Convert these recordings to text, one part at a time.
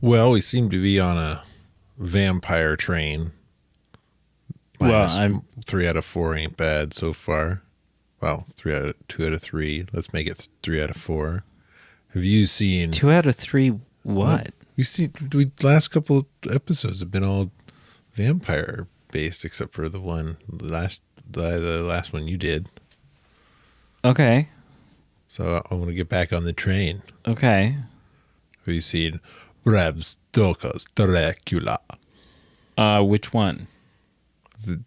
Well, we seem to be on a vampire train. Well, 3 out of 4 ain't bad so far. Well, 2 out of 3. Let's make it 3 out of 4. Have you seen 2 out of 3? What? You see, the last couple of episodes have been all vampire based, except for the last one you did. Okay. So I want to get back on the train. Okay. Have you seen Bram Stoker's Dracula? Which one?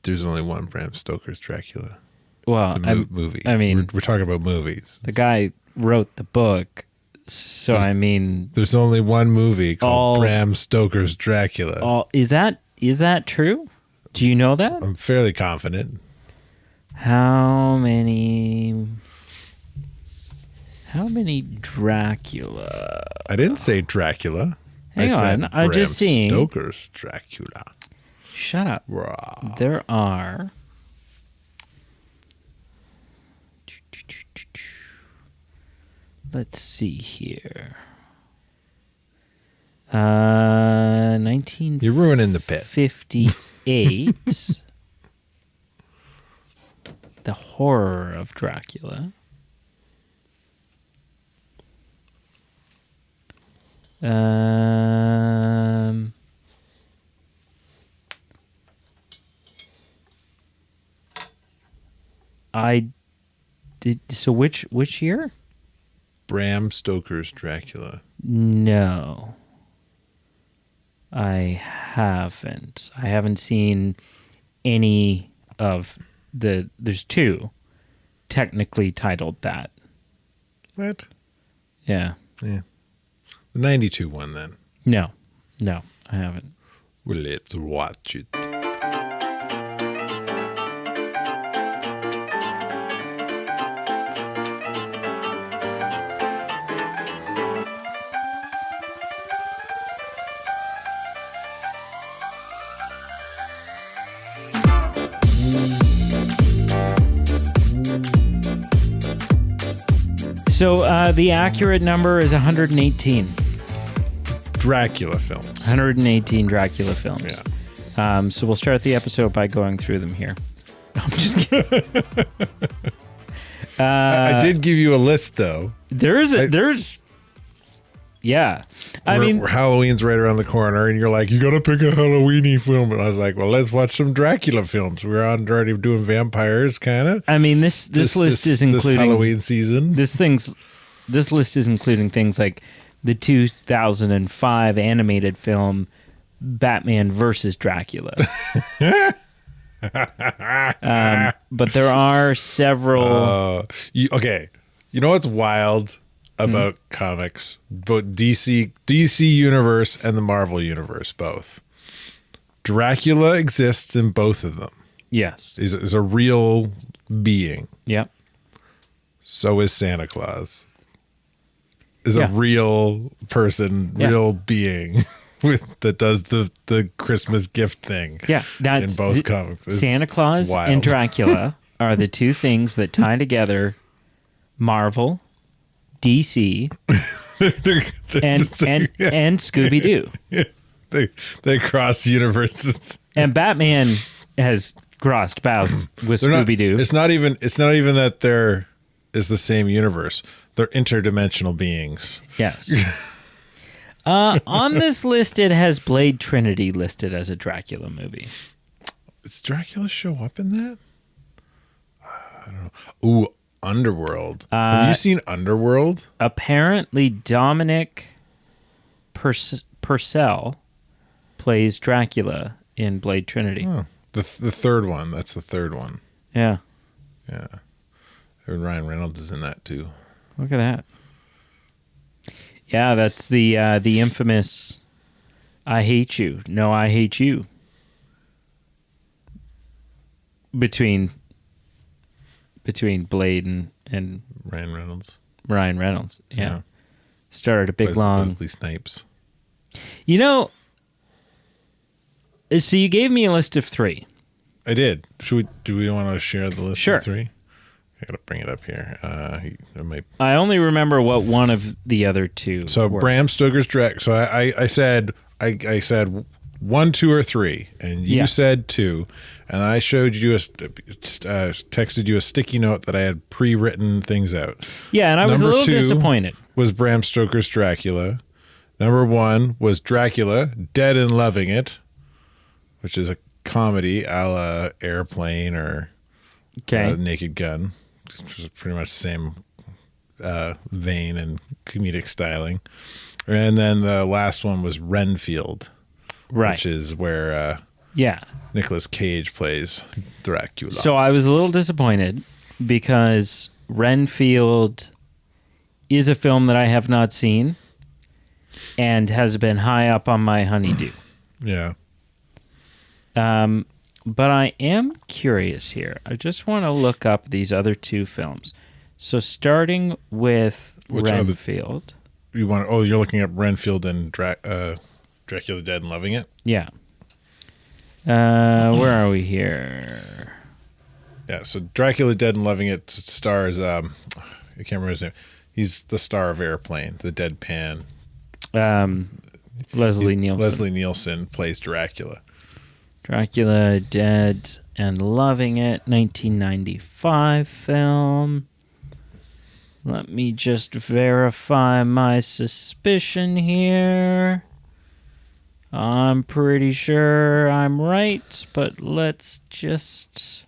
There's only one Bram Stoker's Dracula. Well, the movie. I mean, we're talking about movies. The guy wrote the book, so there's only one movie called Bram Stoker's Dracula. Is that true? Do you know that? I'm fairly confident. How many Dracula? I didn't say Dracula. Hang on, I'm just seeing Bram Stoker's Dracula. Shut up. Rah. There are. Let's see here. 1958. You're ruining the pit. 58. The Horror of Dracula. I did. So which year? Bram Stoker's Dracula. No, I haven't. I haven't seen any of the. There's 2 technically titled that. What? Yeah. The 92 one then. No, I haven't. Well, let's watch it. So the accurate number is 118. Dracula films. 118 Dracula films. Yeah. So we'll start the episode by going through them here. No, I'm just kidding. I did give you a list, though. Yeah. I mean, Halloween's right around the corner, and you're like, you got to pick a Halloween-y film. And I was like, well, let's watch some Dracula films. We're already doing vampires, kind of. I mean, this list is including this Halloween season. This list is including things like the 2005 animated film Batman versus Dracula. But there are several. Okay. You know what's wild about comics? Both DC Universe and the Marvel Universe, both. Dracula exists in both of them. Yes. Is a real being. Yep. So is Santa Claus. Is a real person, real being that does the Christmas gift thing. Yeah, that's in both comics. Santa Claus and Dracula are the 2 things that tie together Marvel, DC, and Scooby-Doo. Yeah, they cross universes. And Batman has crossed paths with Scooby-Doo. It's not even that they're is the same universe. They're interdimensional beings. Yes. On this list, it has Blade Trinity listed as a Dracula movie. Does Dracula show up in that? I don't know. Ooh, Underworld. Have you seen Underworld? Apparently, Dominic Purcell plays Dracula in Blade Trinity. Oh, the third one. That's the third one. Yeah. Yeah. And Ryan Reynolds is in that too. Look at that. Yeah, that's the infamous "I hate you, no, I hate you" between Blade and Ryan Reynolds. Yeah. Started a big long Wesley Snipes. You know, so you gave me a list of 3. I did. Do we want to share the list Sure. of 3? gotta bring it up here. I only remember what one of the other two. So were. Bram Stoker's Dracula. So I said 1, 2, or 3, and you said 2, and I showed you texted you a sticky note that I had pre-written things out. Yeah, and I was a little disappointed. Was Bram Stoker's Dracula. Number 1 was Dracula, Dead and Loving It, which is a comedy a la Airplane or Naked Gun. Which is pretty much the same vein and comedic styling. And then the last one was Renfield, which is where Nicolas Cage plays Dracula. So I was a little disappointed because Renfield is a film that I have not seen and has been high up on my honeydew. Yeah. But I am curious here. I just want to look up these other 2 films. So starting with Renfield. You're looking up Renfield and Dracula Dead and Loving It? Yeah. Where are we here? Yeah, so Dracula Dead and Loving It stars I can't remember his name. He's the star of Airplane, the deadpan. Leslie Nielsen. Leslie Nielsen plays Dracula. Dracula Dead and Loving It, 1995 film. Let me just verify my suspicion here. I'm pretty sure I'm right, but let's just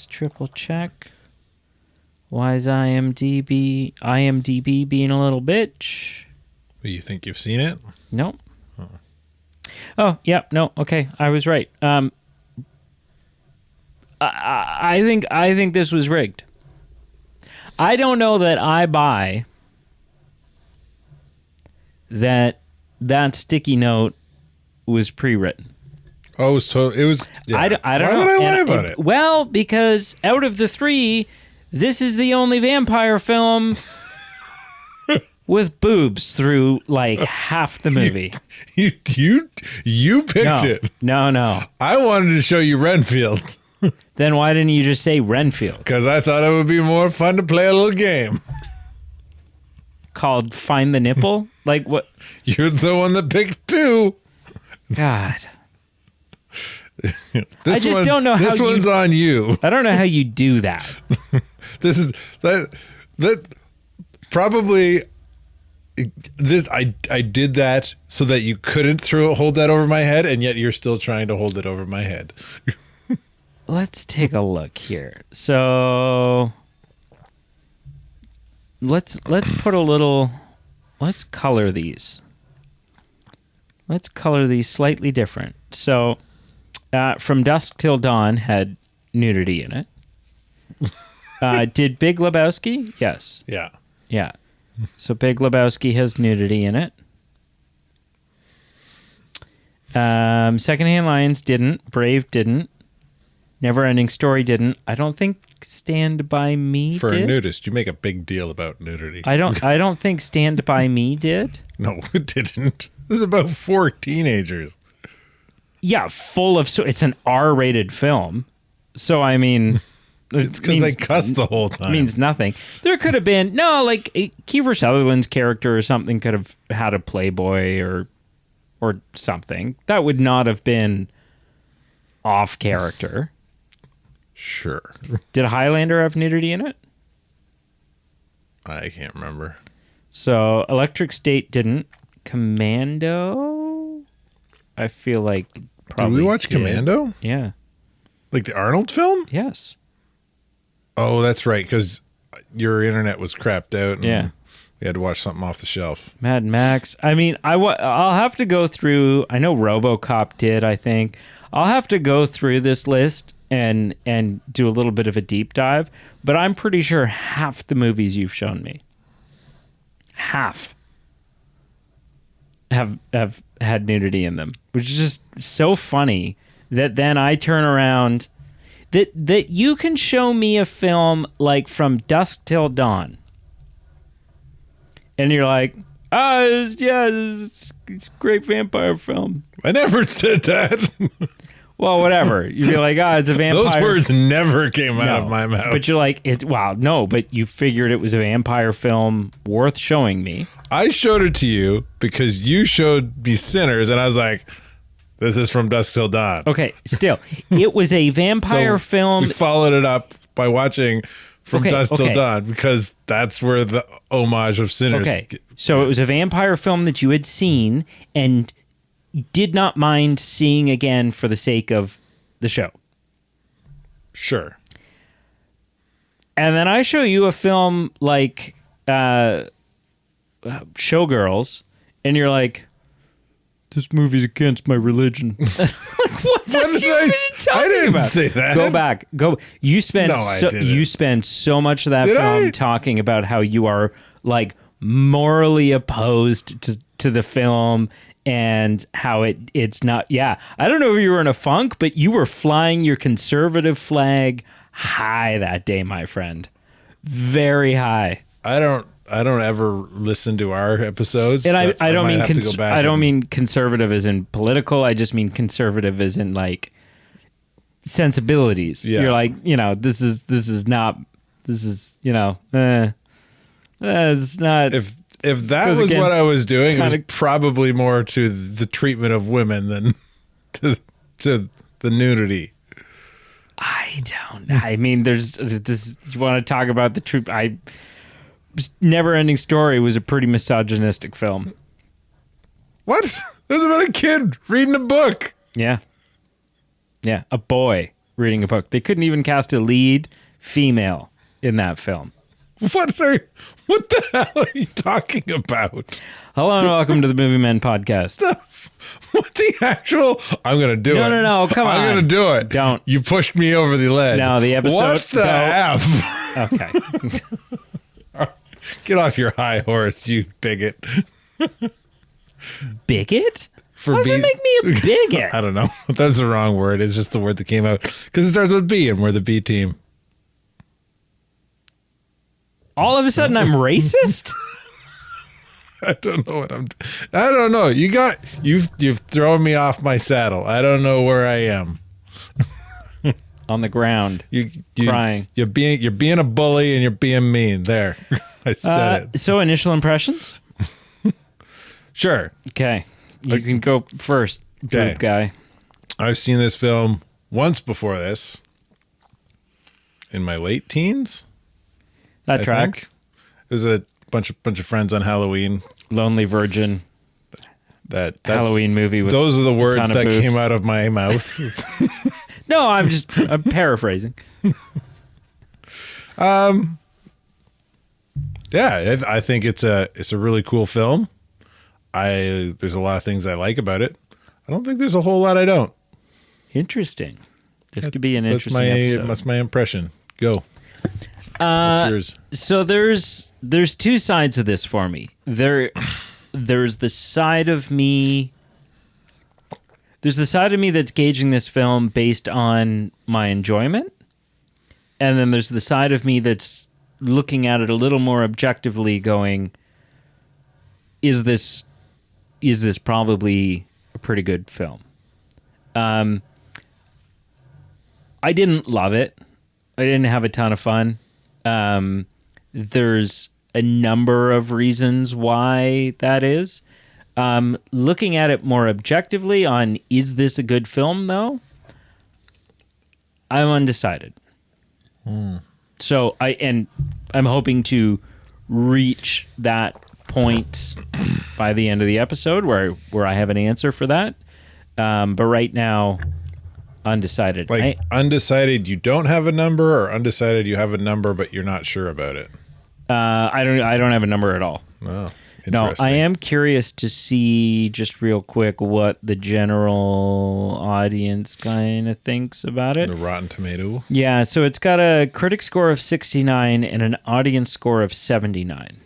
triple check. Why is IMDb being a little bitch? You think you've seen it? Nope. Oh, yeah, no, okay, I was right. I think this was rigged. I don't know that I buy that sticky note was pre-written. Oh, it was totally. It was. Yeah. I don't know. Why would I lie about it? Well, because out of the 3, this is the only vampire film with boobs through like half the movie. You picked it. No. I wanted to show you Renfield. Then why didn't you just say Renfield? Because I thought it would be more fun to play a little game called Find the Nipple. Like what? You're the one that picked 2. God. I just don't know how this one's on you. I don't know how you do that. This is that probably this I did that so that you couldn't hold that over my head, and yet you're still trying to hold it over my head. Let's take a look here. So let's put a little. Let's color these. Let's color these slightly different. So, From Dusk Till Dawn had nudity in it. Did Big Lebowski? Yes. Yeah. Yeah. So Big Lebowski has nudity in it. Secondhand Lions didn't. Brave didn't. Neverending Story didn't. I don't think Stand By Me For did. a nudist, you make a big deal about nudity. I don't think Stand By Me did. No, it didn't. This is about 4 teenagers. Yeah, full of... So it's an R-rated film. So, I mean... It's because they cuss the whole time. Means nothing. There could have been... No, like, Kiefer Sutherland's character or something could have had a Playboy or something. That would not have been off character. Sure. Did Highlander have nudity in it? I can't remember. So, Electric State didn't. Commando? I feel like probably Did we watch did. Commando? Yeah. Like the Arnold film? Yes. Oh, that's right, because your internet was crapped out. And Yeah. we had to watch something off the shelf. Mad Max. I mean, I'll have to go through... I know RoboCop did, I think. I'll have to go through this list and do a little bit of a deep dive, but I'm pretty sure half the movies you've shown me, half, have had nudity in them, which is just so funny that then I turn around... That you can show me a film like From Dusk Till Dawn, and you're like, it's a great vampire film. I never said that. Well, whatever. You'd be like, it's a vampire. Those words never came out of my mouth. But you're like, but you figured it was a vampire film worth showing me. I showed it to you because you showed me Sinners, and I was like, this is From Dusk Till Dawn. Okay, still, it was a vampire film. We followed it up by watching From Dusk Till Dawn because that's where the homage of Sinners. Okay, so it was a vampire film that you had seen and did not mind seeing again for the sake of the show. Sure. And then I show you a film like Showgirls, and you're like, this movie's against my religion. What did I didn't say that. Go back. You spend you spend so much of that film talking about how you are like morally opposed to the film and how it's not. Yeah, I don't know if you were in a funk, but you were flying your conservative flag high that day, my friend. Very high. I don't ever listen to our episodes. And I don't mean conservative as in political. I just mean conservative as in like sensibilities. Yeah. You're like, this is it's not. If that was what I was doing, it was probably more to the treatment of women than to the nudity. I mean, there's this. You want to talk about the truth? Never Ending Story was a pretty misogynistic film. What? It was about a kid reading a book. Yeah, a boy reading a book. They couldn't even cast a lead female in that film. What the hell are you talking about? Hello and welcome to the Movie Men podcast. What the actual? I'm going to do it. No, come on. I'm going to do it. Don't. You pushed me over the ledge. No, the episode. What the F? Okay. Get off your high horse, you bigot. Bigot? How does that make me a bigot? I don't know. That's the wrong word. It's just the word that came out. Because it starts with B and we're the B team. All of a sudden I'm racist? I don't know what I don't know. You've thrown me off my saddle. I don't know where I am. On the ground. Crying. You're being a bully and you're being mean. There. I said it. So initial impressions? Sure. Okay. You can go first, boob guy. I've seen this film once before this. In my late teens. That tracks. It was a bunch of friends on Halloween. Lonely Virgin. That's Halloween movie with those are the words that boobs. came out of my mouth. No, I'm paraphrasing. Yeah, I think it's a really cool film. There's a lot of things I like about it. I don't think there's a whole lot I don't. Interesting. This could be an interesting episode. That's my impression. Go. What's yours? So there's two sides of this for me. There's the side of me. There's the side of me that's gauging this film based on my enjoyment, and then there's the side of me that's looking at it a little more objectively, going, "Is this probably a pretty good film?" I didn't love it. I didn't have a ton of fun. There's a number of reasons why that is. Looking at it more objectively on, is this a good film, though? I'm undecided. So I'm hoping to reach that point by the end of the episode where I have an answer for that. But right now, undecided. Like undecided, you don't have a number, or undecided, you have a number but you're not sure about it. I don't have a number at all. Oh, No, interesting. I am curious to see just real quick what the general audience kind of thinks about it. The Rotten Tomato. Yeah, so it's got a critic score of 69 and an audience score of 79.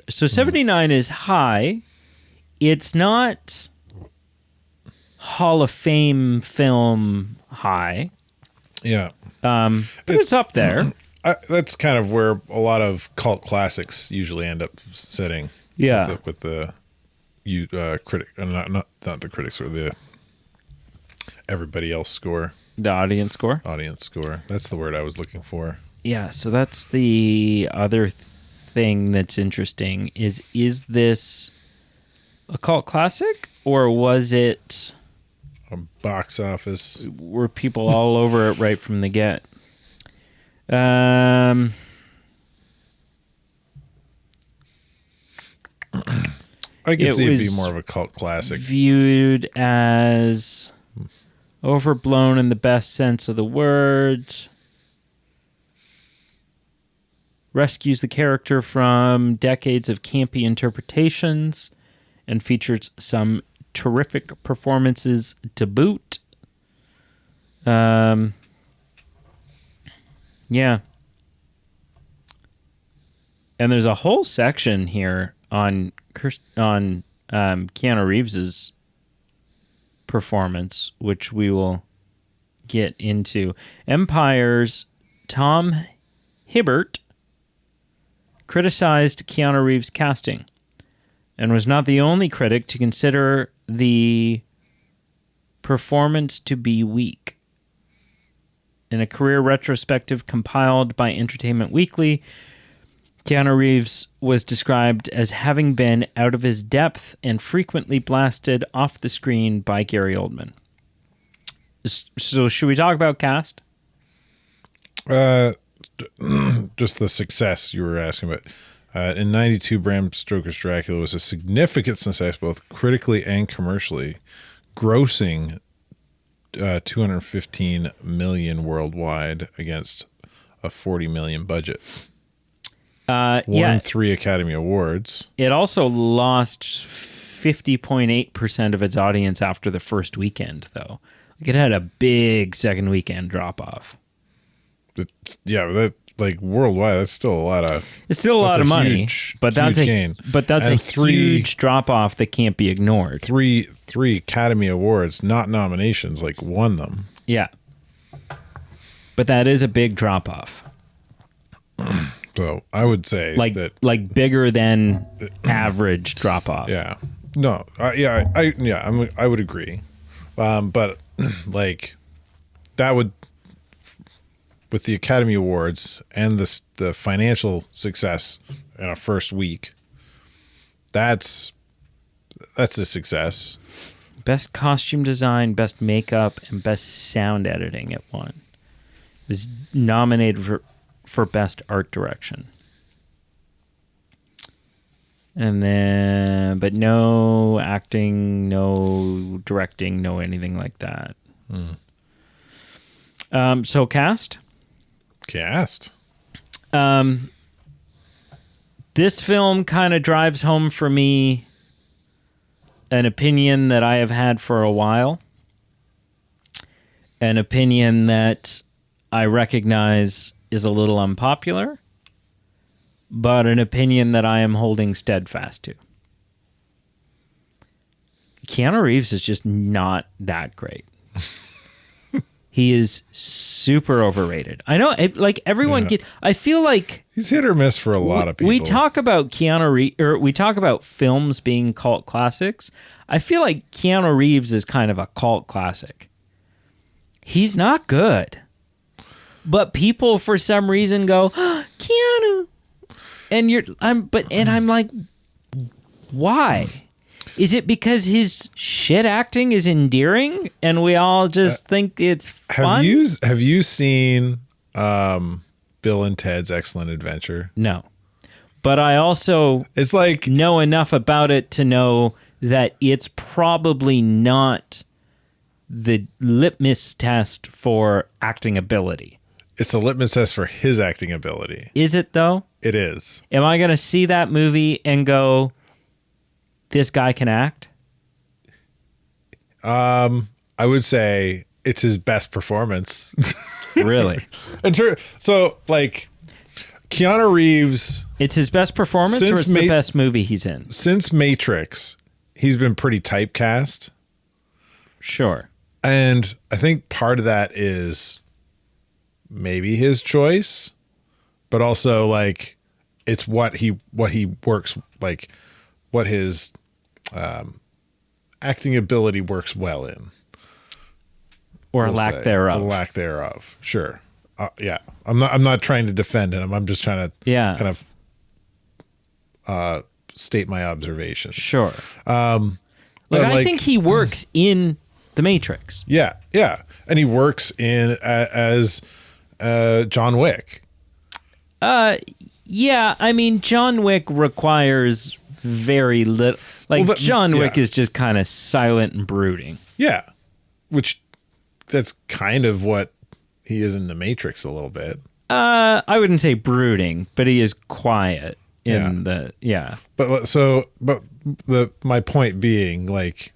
So 79 is high. It's not Hall of Fame film high. Yeah. But it's up there. That's kind of where a lot of cult classics usually end up sitting. Yeah. With the critic, not the critics, or the everybody else score. The audience score? Audience score. That's the word I was looking for. Yeah, so that's the other thing that's interesting is this a cult classic, or was it A box office. were people all over it right from the get? I could see it be was more of a cult classic. Viewed as overblown in the best sense of the word. Rescues the character from decades of campy interpretations and features some terrific performances to boot. Yeah. And there's a whole section here on Keanu Reeves's performance, which we will get into. Empire's Tom Hibbert criticized Keanu Reeves' casting and was not the only critic to consider the performance to be weak. In a career retrospective compiled by Entertainment Weekly, Keanu Reeves was described as having been out of his depth and frequently blasted off the screen by Gary Oldman. So should we talk about cast? Just the success you were asking about. In 92, Bram Stoker's Dracula was a significant success both critically and commercially, grossing $215 million worldwide against a $40 million budget. Won 3 Academy Awards. It also lost 50.8% of its audience after the first weekend, though. Like, it had a big second weekend drop-off. That like worldwide, that's still a lot of. It's still a lot of money, huge, but that's huge a gain. But that's a huge drop-off that can't be ignored. Three Academy Awards, not nominations, like won them. Yeah, but that is a big drop-off. So I would say like bigger than average drop-off. Yeah. No. I would agree. But like that would, with the Academy Awards and the financial success in a first week, that's a success. Best costume design, best makeup, and best sound editing it won. It was nominated for best art direction. And then, but no acting, no directing, no anything like that. So cast? This film kind of drives home for me an opinion that I have had for a while. An opinion that I recognize is a little unpopular, but an opinion that I am holding steadfast to. Keanu Reeves is just not that great. He is super overrated. I know, like everyone I feel like he's hit or miss for a lot of people. We talk about Keanu Reeves, or we talk about films being cult classics. I feel like Keanu Reeves is kind of a cult classic. He's not good, but people for some reason go, oh, Keanu, and I'm like, why? Is it because his shit acting is endearing and we all just think it's fun? Have you seen Bill and Ted's Excellent Adventure? No. But I also know enough about it to know that it's probably not the litmus test for acting ability. It's a litmus test for his acting ability. Is it though? It is. Am I going to see that movie and go, this guy can act? I would say it's his best performance. Really? So, like, Keanu Reeves... It's his best performance, or it's the best movie he's in? Since Matrix, he's been pretty typecast. Sure. And I think part of that is maybe his choice, but also, like, it's what he works, like, what his acting ability works well in. or we'll lack say. thereof. Or lack thereof. Sure. Yeah. I'm not trying to defend him. I'm just trying to kind of state my observation. Sure. I think he works in The Matrix. Yeah. Yeah. And he works in as John Wick. Yeah, I mean, John Wick requires very little. John Wick is just kind of silent and brooding. Yeah, which that's kind of what he is in The Matrix a little bit. I wouldn't say brooding, but he is quiet in But my point being, like,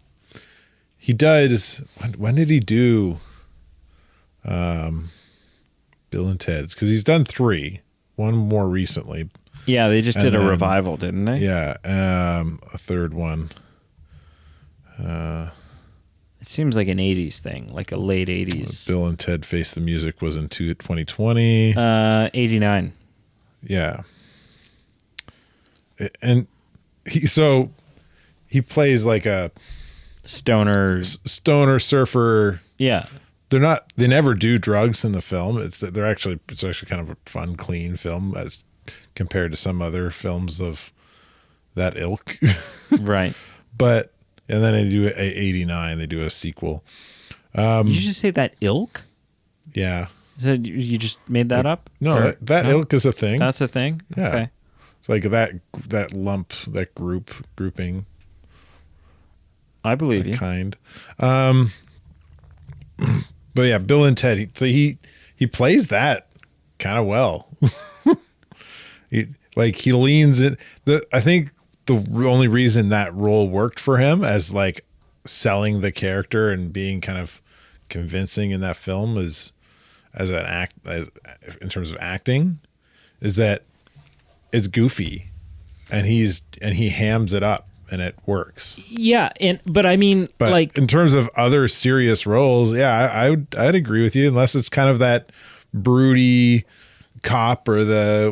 he does. When did he do Bill and Ted's? Because he's done 3. One more recently. Yeah, they just did a revival, didn't they? Yeah, a third one. It seems like an 80s thing, like a late 80s. Bill and Ted Face the Music was in 2020. 89. Yeah. And he plays like a stoner surfer. Yeah. They never do drugs in the film. It's actually kind of a fun, clean film as compared to some other films of that ilk. Right. And then they do 89, they do a sequel. Did you just say that ilk? Yeah. So you just made that up? No, that ilk is a thing. That's a thing? Yeah. Okay. It's like that lump, that grouping. I believe you. Kind. But yeah, Bill and Ted. He plays that kind of well. he leans in. I think the only reason that role worked for him as like selling the character and being kind of convincing in that film in terms of acting, is that it's goofy, and he hams it up. And it works. Yeah, but in terms of other serious roles, yeah, I'd agree with you. Unless it's kind of that broody cop or the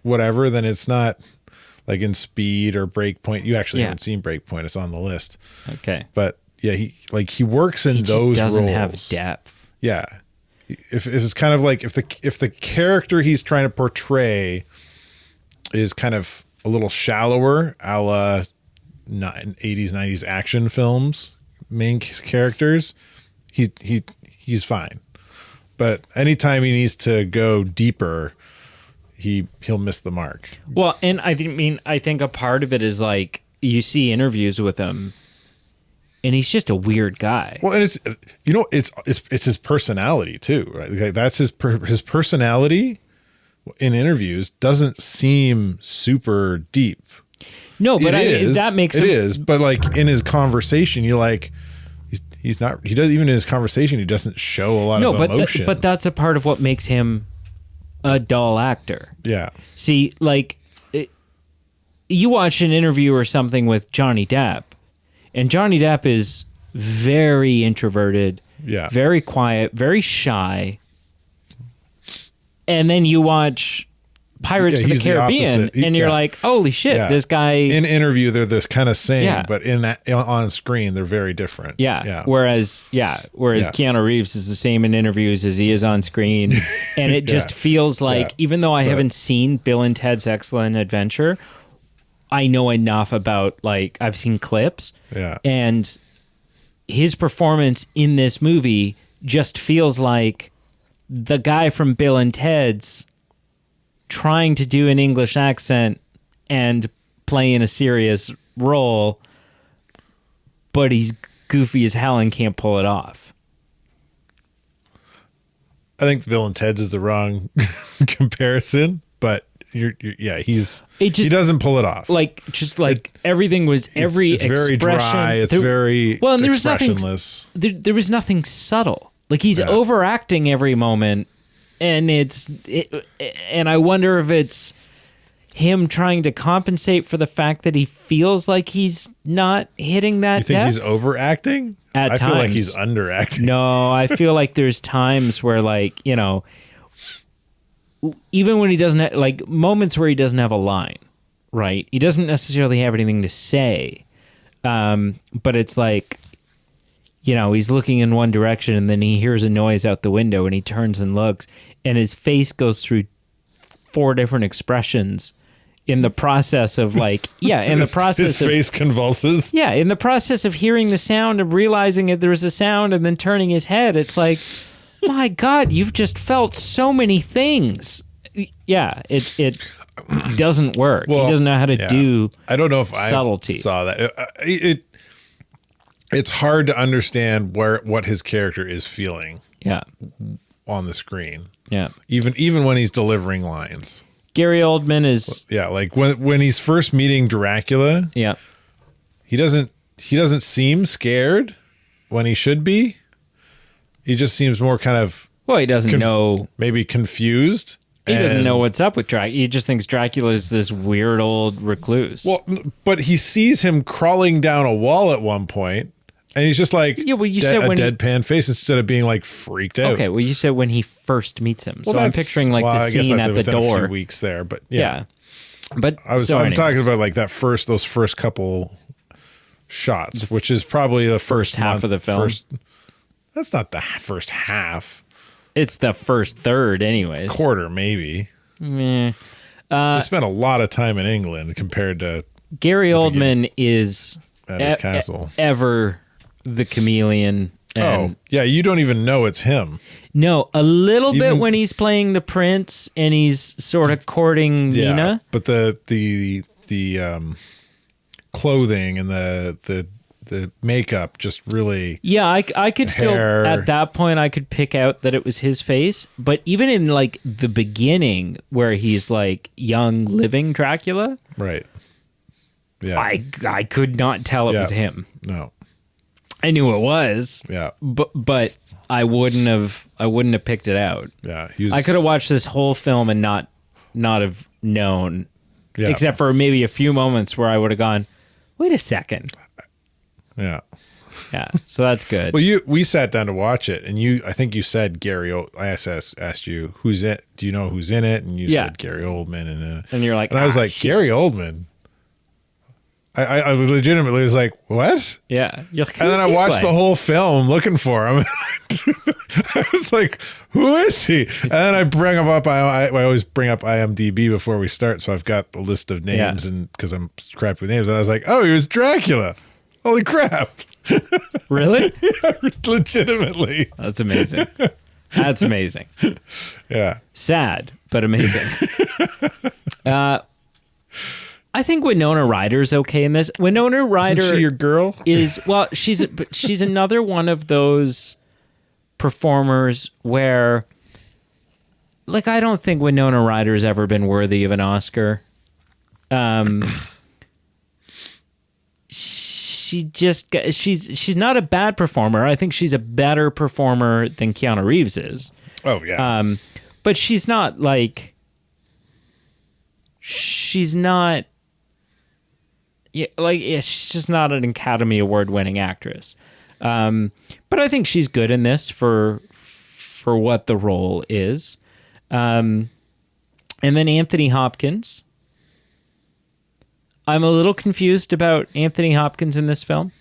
whatever, then it's not like in Speed or Breakpoint. You actually haven't seen Breakpoint; it's on the list. Okay, but yeah, he works in those roles. He doesn't have depth. Yeah, if it's kind of like if the character he's trying to portray is kind of a little shallower, a la 80s 90s action films main characters, he's fine, but anytime he needs to go deeper, he'll miss the mark. Well, and I think a part of it is like you see interviews with him and he's just a weird guy. Well, and it's his personality too, right? Like that's his personality in interviews doesn't seem super deep. No, but that makes it is. But like in his conversation, you're like, he's not. He doesn't even in his conversation. He doesn't show a lot of emotion. But that's a part of what makes him a dull actor. Yeah. See, you watch an interview or something with Johnny Depp, and Johnny Depp is very introverted. Yeah. Very quiet. Very shy. And then you watch Pirates of the Caribbean, and you're like, holy shit, this guy. In interview, they're this kind of same, but on screen, they're very different. Yeah. Whereas Keanu Reeves is the same in interviews as he is on screen. And it just feels like, even though I haven't seen Bill and Ted's Excellent Adventure, I know enough about, I've seen clips. Yeah. And his performance in this movie just feels like the guy from Bill and Ted's trying to do an English accent and playing a serious role, but he's goofy as hell and can't pull it off. I think Bill and Ted's is the wrong comparison, but he doesn't pull it off. Everything was every it's very dry. It's very expressionless. There was nothing subtle. Like he's overacting every moment. And and I wonder if it's him trying to compensate for the fact that he feels like he's not hitting that. You think depth? He's overacting? At times. I feel like he's underacting. No, I feel like there's times where, even when he doesn't moments where he doesn't have a line, right? He doesn't necessarily have anything to say, but it's like, he's looking in one direction and then he hears a noise out the window and he turns and looks and his face goes through 4 different expressions in the process of his face convulses. Yeah, in the process of hearing the sound and realizing that there was a sound and then turning his head, it's like, my God, you've just felt so many things. Yeah, it doesn't work. He doesn't know how to do. I don't know if subtlety. I saw that. It's hard to understand what his character is feeling. Yeah, on the screen. Yeah, even when he's delivering lines. Gary Oldman is like when he's first meeting Dracula. Yeah, he doesn't seem scared when he should be. He just seems more kind of he doesn't know, maybe confused. He doesn't know what's up with Dracula. He just thinks Dracula is this weird old recluse. Well, but he sees him crawling down a wall at one point, and he's just like deadpan face instead of being like freaked out. Okay, well, you said when he first meets him, so I'm picturing like the scene at the door. A few weeks there, but yeah. But I'm talking about like those first couple shots, which is probably the first half of the film. That's not the first half. It's the first third, anyways. Quarter, maybe. They spent a lot of time in England compared to Gary Oldman is at his castle. Ever the chameleon. You don't even know it's him. No, a little bit when he's playing the prince and he's sort of courting Nina. But the clothing and the makeup just really I could still at that point I could pick out that it was his face, but even in like the beginning where he's like young living Dracula, right? Yeah, I could not tell it was him. No, I knew it was. Yeah, but I wouldn't have picked it out. Yeah, I could have watched this whole film and not have known, except for maybe a few moments where I would have gone, wait a second. Yeah. Yeah. So that's good. Well, we sat down to watch it, and I think you said Gary. I asked you who's it. Do you know who's in it? And you said Gary Oldman, and you're like, and I was like, shit. Gary Oldman. I legitimately was like, what? Yeah. And then I watched the whole film looking for him. I was like, who is he? And then I bring him up. I always bring up IMDb before we start, so I've got the list of names, and because I'm crap with names, and I was like, oh, he was Dracula. Holy crap. Really? Yeah, legitimately. That's amazing. That's amazing. Yeah. Sad, but amazing. I think Winona Ryder's okay in this. Winona Ryder. Isn't she your girl? She's another one of those performers where, like, I don't think Winona Ryder's ever been worthy of an Oscar. She's not a bad performer. I think she's a better performer than Keanu Reeves is. Oh yeah. But she's not like. She's not. She's just not an Academy Award winning actress. But I think she's good in this for what the role is. And then Anthony Hopkins. I'm a little confused about Anthony Hopkins in this film.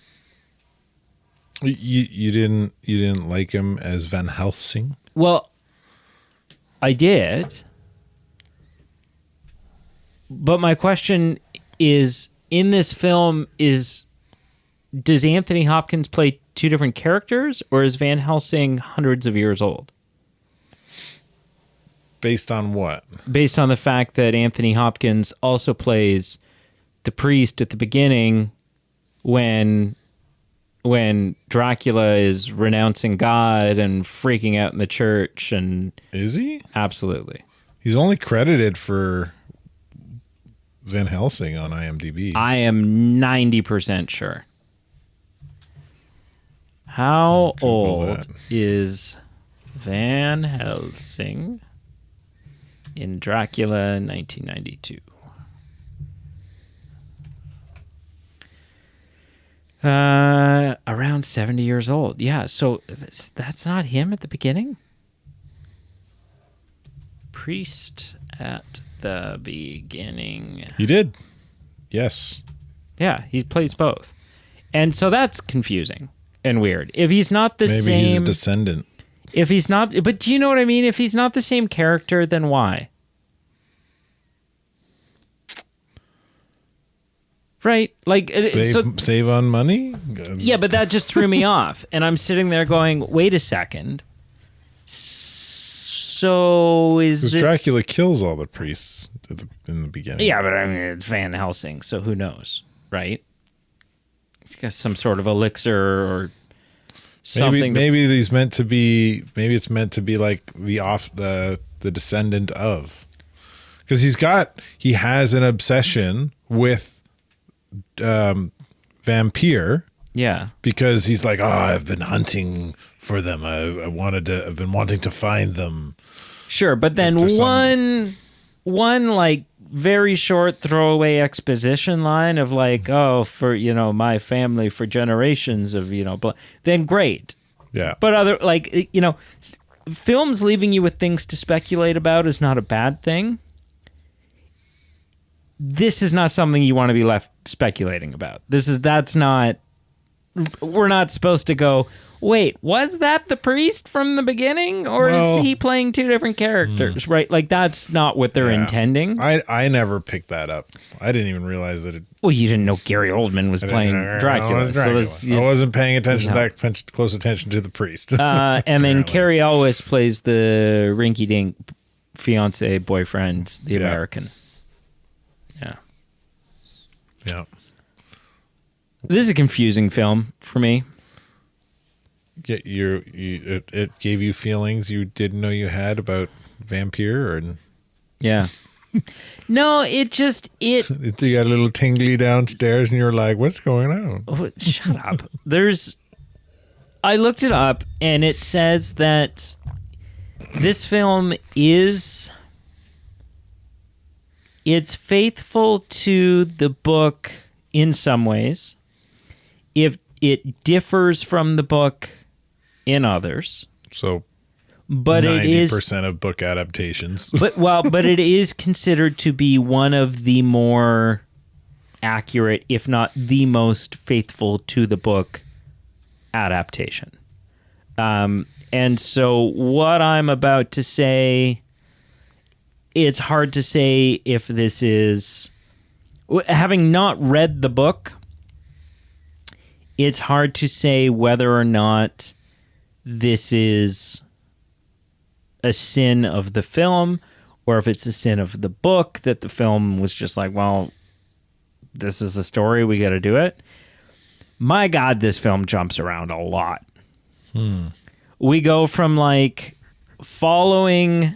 You didn't like him as Van Helsing? Well, I did. But my question is, in this film, does Anthony Hopkins play two different characters, or is Van Helsing hundreds of years old? Based on what? Based on the fact that Anthony Hopkins also plays the priest at the beginning when Dracula is renouncing God and freaking out in the church. And is he? Absolutely. He's only credited for Van Helsing on IMDb. I am 90% sure. How old is Van Helsing in Dracula 1992? Around 70 years old. Yeah, so that's not him at the beginning? Priest at the beginning. He did. Yes. Yeah, he plays both. And so that's confusing. and weird. If he's not the Maybe same, he's a descendant. if he's not, but do you know what I mean? If he's not the same character, then why? Right? Like, Save on money? yeah, but that just threw me off. And I'm sitting there going, wait a second. So is this... Dracula kills all the priests in the beginning. Yeah, but I mean, it's Van Helsing, so who knows, right? He's got some sort of elixir or something. Maybe he's meant to be. Maybe it's meant to be like the descendant of, because he has an obsession with vampire. Yeah, because he's like, I've been hunting for them. I've been wanting to find them. Sure, but then one like very short throwaway exposition line of like, for my family for generations of then great. Yeah. But other films leaving you with things to speculate about is not a bad thing. This is not something you want to be left speculating about. We're not supposed to go, wait, was that the priest from the beginning? Or is he playing two different characters? Right? Like, that's not what they're intending. I never picked that up. I didn't even realize that Well, you didn't know Gary Oldman was playing Dracula. I wasn't paying attention close attention to the priest. And then Cary Elwes plays the rinky-dink fiance, boyfriend, the American. Yeah. Yeah. This is a confusing film for me. It gave you feelings you didn't know you had about vampire, yeah. No, it you got a little tingly downstairs, and you're like, "What's going on?" Oh, shut up. I looked it up, and it says that this film it's faithful to the book in some ways. If it differs from the book in others. So, but 90% of book adaptations. but it is considered to be one of the more accurate, if not the most faithful to the book adaptation. And so what I'm about to say, it's hard to say if this is, having not read the book, it's hard to say whether or not this is a sin of the film or if it's a sin of the book, that the film was just like, well, this is the story, we got to do it. My God, this film jumps around a lot. We go from like following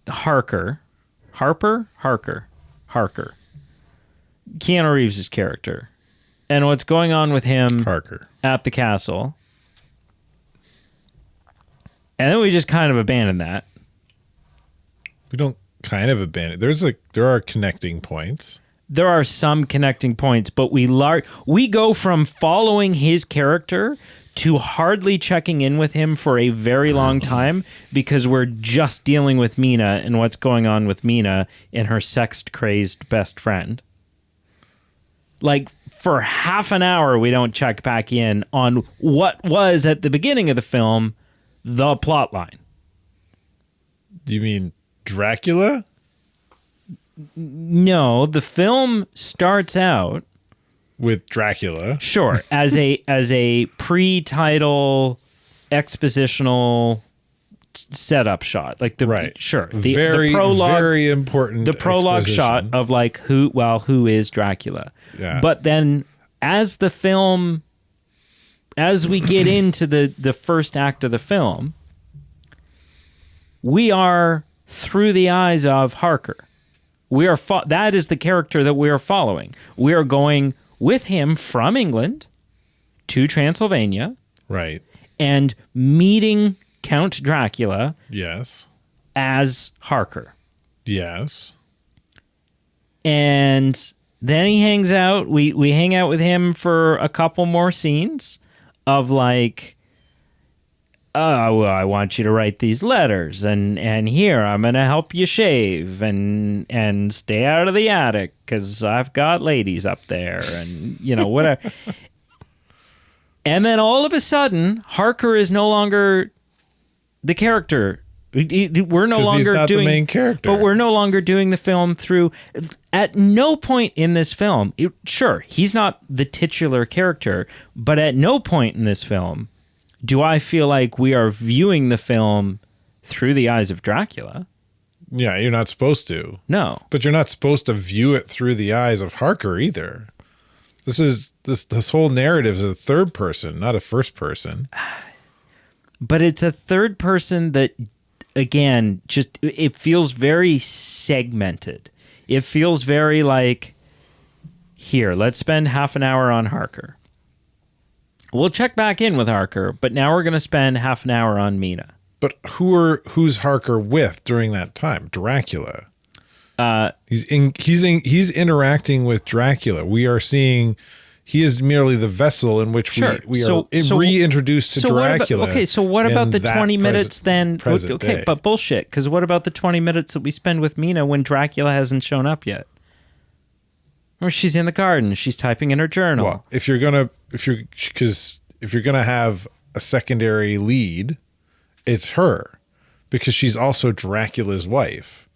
Harker. Keanu Reeves' character, and what's going on with him Harker at the castle. And then we just kind of abandon that. We don't kind of abandon. There are connecting points. There are some connecting points, but we go from following his character to hardly checking in with him for a very long time because we're just dealing with Mina and what's going on with Mina and her sex-crazed best friend. Like, for half an hour, we don't check back in on what was, at the beginning of the film, the plot line. Do you mean Dracula? No, the film starts out with Dracula. Sure, as a pre-title expositional setup shot, like the the prologue, very important. The prologue shot of like who is Dracula. Yeah. But then as we get into the first act of the film, we are through the eyes of Harker. We are that is the character that we are following. We are going with him from England to Transylvania. Right. And meeting Count Dracula. Yes. As Harker. Yes. And then he hangs out. We hang out with him for a couple more scenes of like oh, well, I want you to write these letters, and here I'm gonna help you shave, and stay out of the attic because I've got ladies up there, and whatever. And then all of a sudden, Harker is no longer the character. We're no longer he's not doing the main character, but we're no longer doing the film through. At no point in this film, sure, he's not the titular character, but at no point in this film do I feel like we are viewing the film through the eyes of Dracula. Yeah, you're not supposed to. No. But you're not supposed to view it through the eyes of Harker either. This whole narrative is a third person, not a first person. But it's a third person that, again, just it feels very segmented. It feels very like, here, let's spend half an hour on Harker. We'll check back in with Harker, but now we're going to spend half an hour on Mina. But who's Harker with during that time? Dracula. He's interacting with Dracula. We are seeing he is merely the vessel in which we are reintroduced to Dracula. So what about the 20 minutes then? Okay, day. But bullshit. Because what about the 20 minutes that we spend with Mina when Dracula hasn't shown up yet? Or she's in the garden. She's typing in her journal. Well, if you're gonna have a secondary lead, it's her, because she's also Dracula's wife.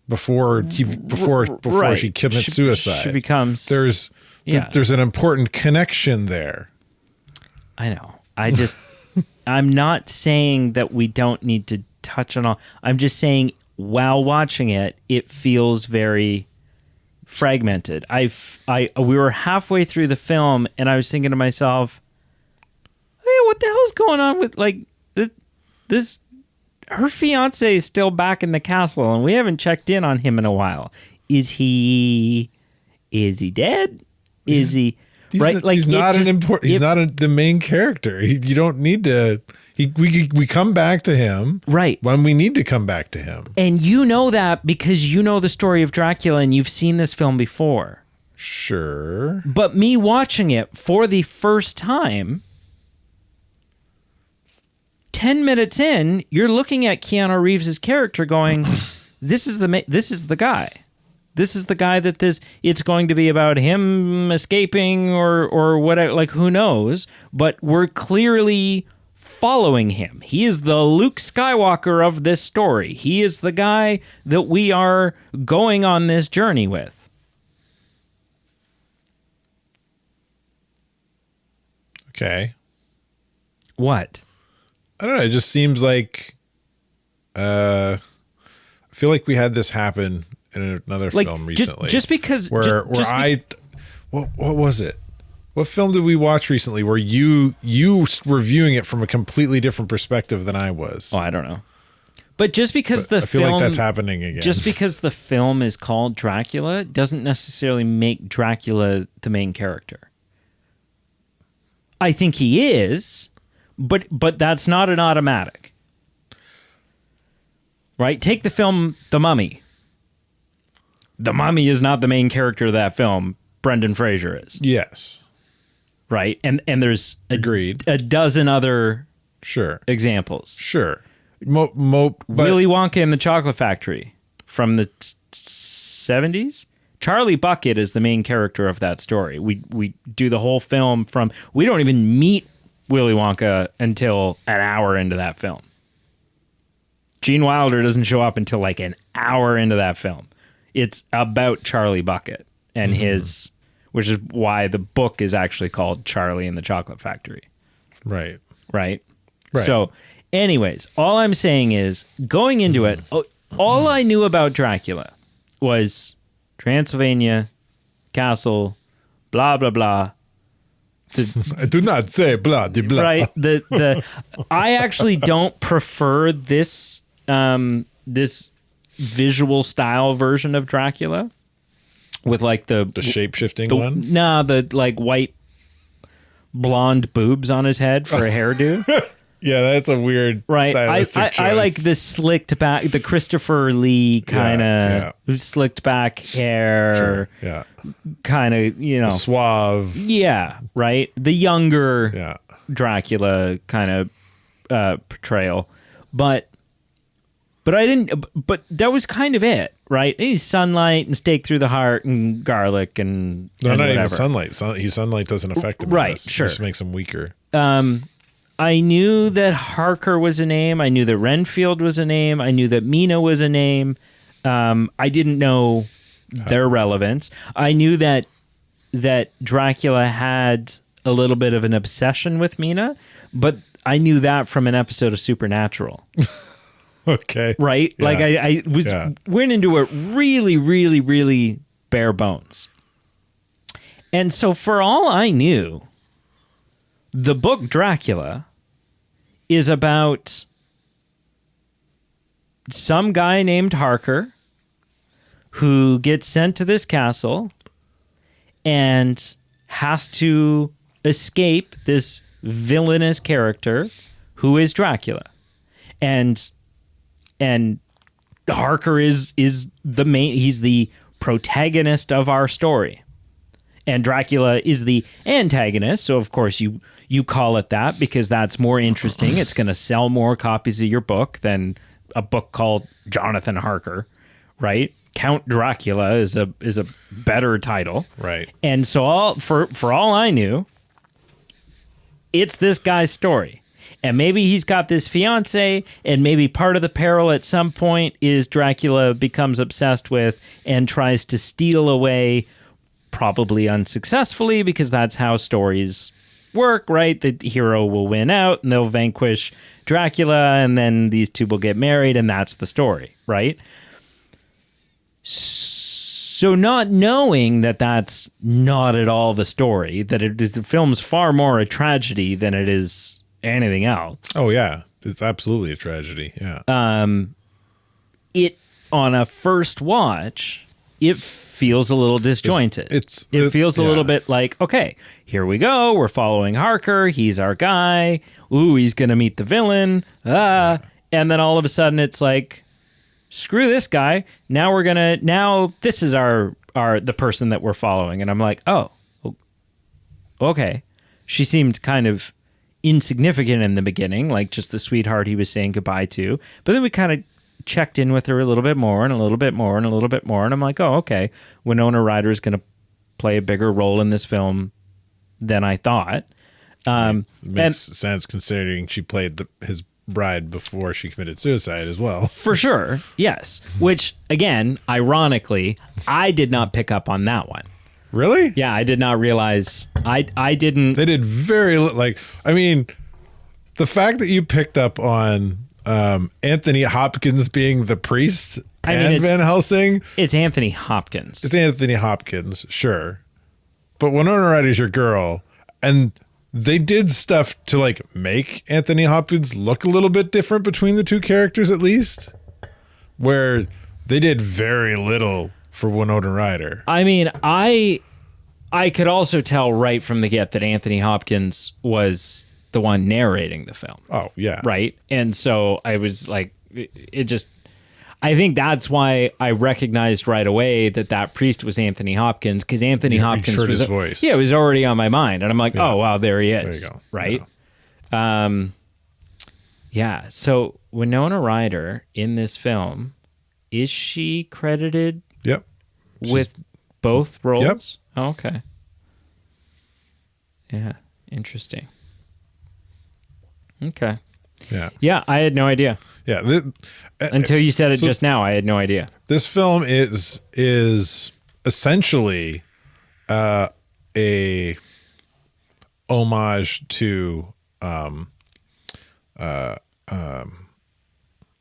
Before she commits suicide, she becomes. There's an important connection there. I know. I'm not saying that we don't need to touch on all. I'm just saying while watching it, it feels very fragmented. We were halfway through the film, and I was thinking to myself, "Hey, what the hell's going on with this?" Her fiance is still back in the castle, and we haven't checked in on him in a while. Is he dead? Is he right? He's not the main character. You don't need to. We come back to him right when we need to come back to him, and you know that because you know the story of Dracula and you've seen this film before. Sure, but me watching it for the first time. 10 minutes in, you're looking at Keanu Reeves' character going, this is the guy. This is the guy that it's going to be about him escaping or whatever, like who knows, but we're clearly following him. He is the Luke Skywalker of this story. He is the guy that we are going on this journey with. Okay. What? I don't know. It just seems like I feel like we had this happen in another film recently. Just because what was it? What film did we watch recently where you were viewing it from a completely different perspective than I was? Oh, I don't know. But just because I feel like that's happening again. Just because the film is called Dracula doesn't necessarily make Dracula the main character. I think he is. But that's not an automatic. Right? Take the film The Mummy. The Mummy is not the main character of that film. Brendan Fraser is. Yes. Right? And there's agreed a dozen other examples. Sure. Willy Wonka and the Chocolate Factory from the 70s. Charlie Bucket is the main character of that story. We do the whole film from... We don't even meet Willy Wonka until an hour into that film. Gene Wilder doesn't show up until like an hour into that film. It's about Charlie Bucket and his, which is why the book is actually called Charlie and the Chocolate Factory. Right. So anyways, all I'm saying is going into it, all I knew about Dracula was Transylvania, castle, blah, blah, blah. I do not say blah de blah. Right. I actually don't prefer this this visual style version of Dracula with like the shape-shifting one. Nah, the like white blonde boobs on his head for a hairdo. Yeah, that's a weird stylistic choice. I like the slicked back, the Christopher Lee kind of slicked back hair. Sure. Yeah. Kind of, suave. Yeah, right? The younger. Yeah. Dracula kind of portrayal, but I didn't. But that was kind of it, right? He's sunlight and stake through the heart and garlic and not whatever. even sunlight. Sunlight doesn't affect him. Right, sure. It just makes him weaker. I knew that Harker was a name. I knew that Renfield was a name. I knew that Mina was a name. I didn't know their relevance. I knew that Dracula had a little bit of an obsession with Mina, but I knew that from an episode of Supernatural. Okay. Right? Yeah. Like I went into it really, really, really bare bones. And so for all I knew, the book Dracula is about some guy named Harker who gets sent to this castle and has to escape this villainous character who is Dracula. And Harker is the main, he's the protagonist of our story. And Dracula is the antagonist, so of course you call it that because that's more interesting. It's going to sell more copies of your book than a book called Jonathan Harker, right? Count Dracula is a better title, right? And so for all I knew, it's this guy's story. And maybe he's got this fiance, and maybe part of the peril at some point is Dracula becomes obsessed with and tries to steal away, probably unsuccessfully, because that's how stories work, right? The hero will win out, and they'll vanquish Dracula, and then these two will get married, and that's the story, right? So not knowing that that's not at all the story, that the film's far more a tragedy than it is anything else. Oh yeah, it's absolutely a tragedy. Yeah. It on a first watch, it feels a little disjointed. It feels a little bit like, okay, here we go. We're following Harker. He's our guy. Ooh, he's gonna meet the villain. And then all of a sudden, it's like, screw this guy. Now this is the person that we're following. And I'm like, oh, okay. She seemed kind of insignificant in the beginning, like just the sweetheart he was saying goodbye to. But then we kind of checked in with her a little bit more and a little bit more and a little bit more. And I'm like, oh, okay. Winona Ryder is going to play a bigger role in this film than I thought. Makes sense considering she played his bride before she committed suicide as well. For sure. Yes. Which, again, ironically, I did not pick up on that one. Really? Yeah, I did not realize. I didn't. They did very I mean, the fact that you picked up on Anthony Hopkins being the priest and Van Helsing. It's Anthony Hopkins. It's Anthony Hopkins, sure. But Winona Ryder's your girl, and they did stuff to like make Anthony Hopkins look a little bit different between the two characters, at least, where they did very little for Winona Ryder. I mean, I could also tell right from the get that Anthony Hopkins was the one narrating the film. Oh, yeah. Right? And so I was like, I think that's why I recognized right away that priest was Anthony Hopkins, because Anthony Hopkins heard his voice. Yeah, it was already on my mind. And I'm like, oh, wow, there he is. There you go. Right? Yeah. So Winona Ryder in this film, is she credited Yep. with both roles? Yep. Oh, okay. Yeah. Interesting. Okay. Yeah. Yeah, I had no idea. Yeah. Until you said it just now, I had no idea. This film is essentially a homage to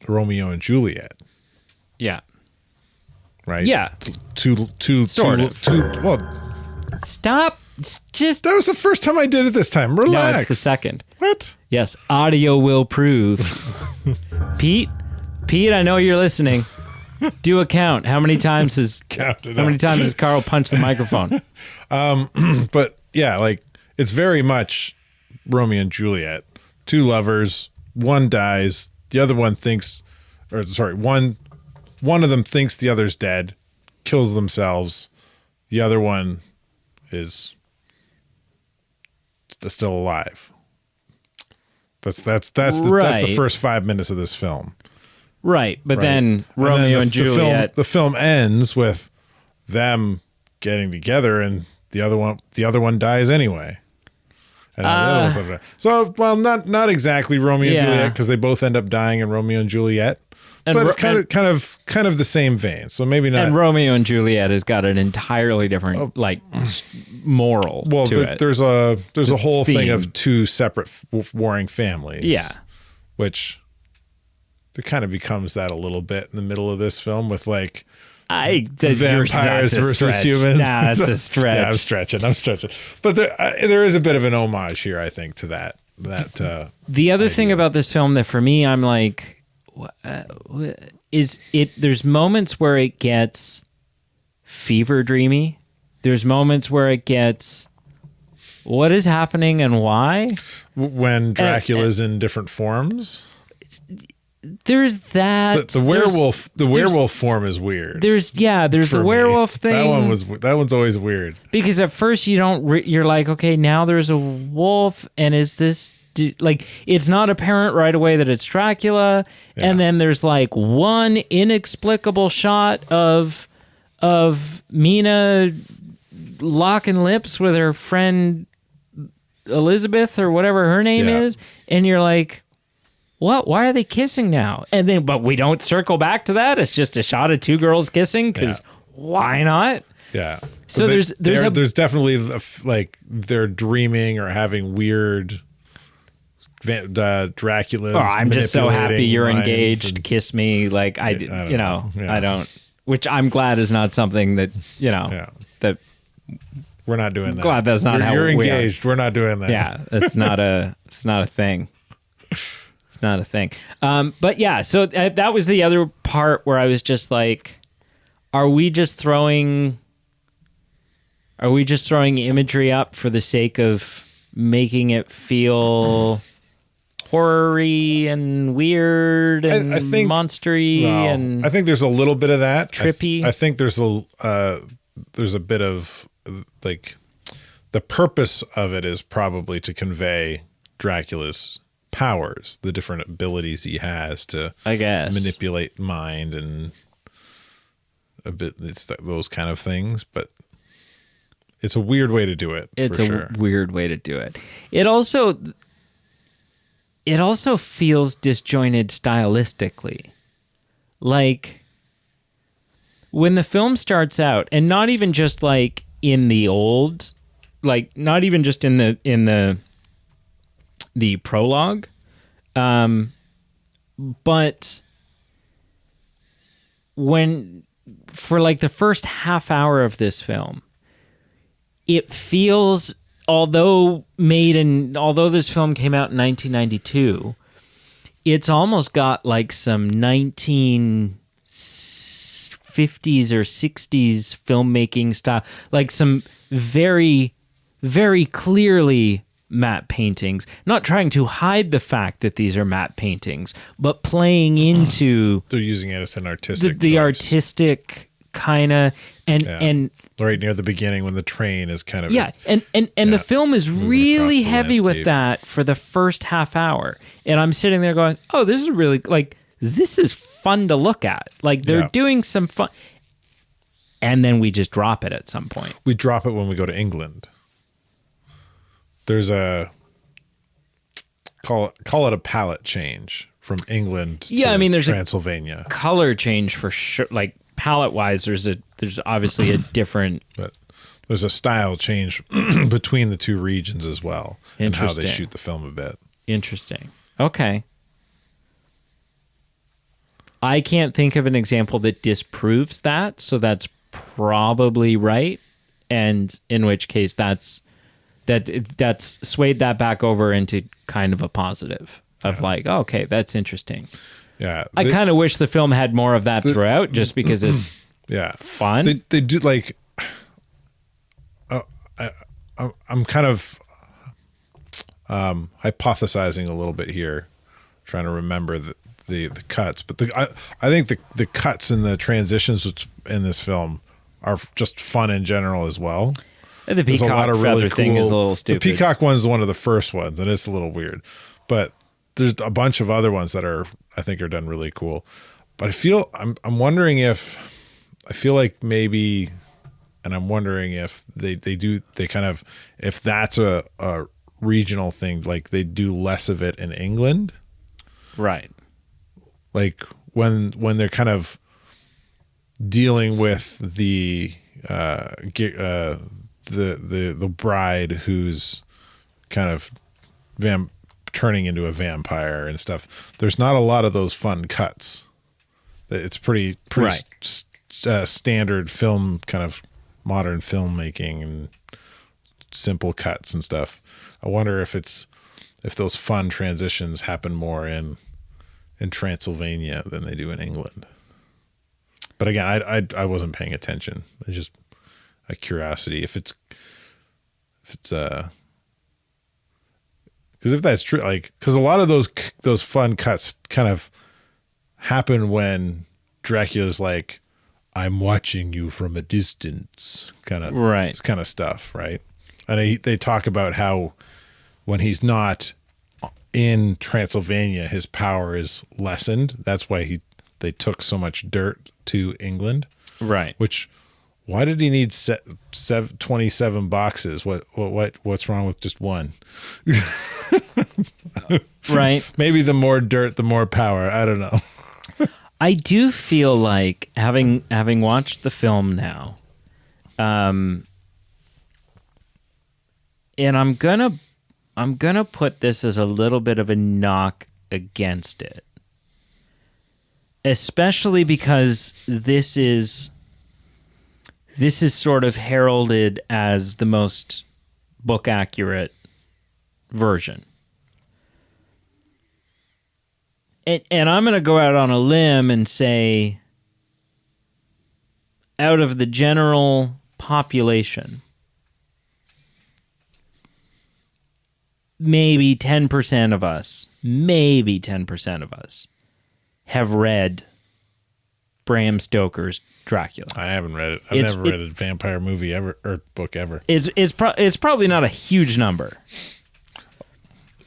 Romeo and Juliet. Yeah. Right? Yeah. Sort of. Well, stop. Just that was the first time I did it this time. Relax. No, it's the second. What? Yes, audio will prove. Pete, I know you're listening. Do a count. How many times has Carl punched the microphone? But yeah, like it's very much Romeo and Juliet. Two lovers, one dies, the other one one of them thinks the other's dead, kills themselves. The other one is still alive. That's the first 5 minutes of this film. Right, but then Romeo and Juliet. The film ends with them getting together, and the other one dies anyway. And well, not exactly Romeo and Juliet, because they both end up dying in Romeo and Juliet. But it's kind of the same vein. So maybe not. And Romeo and Juliet has got an entirely different moral to it. There's a whole thing of two separate warring families. Yeah, which there kind of becomes that a little bit in the middle of this film with vampires versus humans. Nah, that's a stretch. Yeah, I'm stretching. But there is a bit of an homage here, I think, to that. The other thing about this film that for me, I'm like, is it? There's moments where it gets fever dreamy. There's moments where it gets, what is happening and why? When Dracula's in different forms. There's that. The werewolf form is weird. There's the werewolf thing. That one's always weird. Because at first you're like, okay, now there's a wolf, and is this it's not apparent right away that it's Dracula, and then there's like one inexplicable shot of Mina locking lips with her friend Elizabeth or whatever her name is, and you're like, what? Why are they kissing now? And then, but we don't circle back to that. It's just a shot of two girls kissing because why not? Yeah. So there's definitely they're dreaming or having weird Dracula's. Oh, I'm just so happy you're engaged. And, kiss me, like I don't. Which I'm glad is not something that that we're not doing that. Glad that's not how you're engaged. We're not doing that. Yeah, it's not a thing. It's not a thing. But yeah, so that was the other part where I was just like, are we just throwing imagery up for the sake of making it feel horror-y and weird and monstery? And I think there's a little bit of that. Trippy. I think there's a bit of the purpose of it is probably to convey Dracula's powers, the different abilities he has to, I guess, manipulate mind and a bit those kind of things. But it's a weird way to do it. It's a weird way to do it. It also feels disjointed stylistically. Like when the film starts out, and not even just like in the old, like not even just in the prologue, but for like the first half hour of this film, it feels, although this film came out in 1992, it's almost got like some 1950s or 60s filmmaking style, like some very, very clearly matte paintings, not trying to hide the fact that these are matte paintings, but playing into they're using it as an artistic the artistic kind of and right near the beginning when the train is kind of and the film is really heavy with that for the first half hour, and I'm sitting there going, oh, this is really, like, this is fun to look at, like they're doing some fun, and then we just drop it at some point. We drop it when we go to England. There's a call it a palette change from England to there's Transylvania. A color change for sure. Like palette wise, there's obviously a different, but there's a style change between the two regions as well, and how they shoot the film a bit. Interesting. Okay. I can't think of an example that disproves that, so that's probably right, and in which case that's swayed that back over into kind of a positive of like, oh, okay, that's interesting. Yeah. I kind of wish the film had more of that throughout, just because it's fun. They do, like, I'm kind of hypothesizing a little bit here, trying to remember the cuts, but I think the cuts and the transitions in this film are just fun in general as well. The peacock feather thing is a little stupid. The peacock one's one of the first ones, and it's a little weird. But there's a bunch of other ones that I think are done really cool. But I'm wondering if I'm wondering if they kind of, if that's a regional thing, like they do less of it in England. Right. Like when they're kind of dealing with the bride who's kind of turning into a vampire and stuff. There's not a lot of those fun cuts. It's pretty right. Standard film, kind of modern filmmaking and simple cuts and stuff. I wonder if those fun transitions happen more in Transylvania than they do in England. But again, I wasn't paying attention. It's just a curiosity. If it's because if that's true, like, because a lot of those fun cuts kind of happen when Dracula's like, I'm watching you from a distance, kind of stuff, right? And they talk about how when he's not in Transylvania, his power is lessened. That's why they took so much dirt to England, right? Why did he need 27 boxes? What's wrong with just one? Right. Maybe the more dirt, the more power. I don't know. I do feel like having watched the film now, and I'm gonna put this as a little bit of a knock against it, especially because this is sort of heralded as the most book accurate version. And I'm going to go out on a limb and say, out of the general population, maybe 10% of us have read Bram Stoker's Dracula. I haven't read it. I've never read a vampire movie ever or book ever. It's probably not a huge number.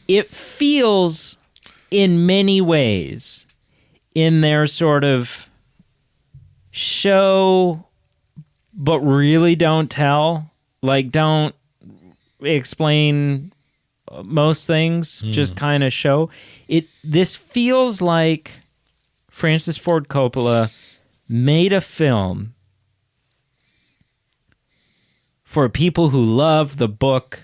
It feels, in many ways, in their sort of show but really don't tell, like don't explain most things, just kind of show it. This feels like Francis Ford Coppola made a film for people who love the book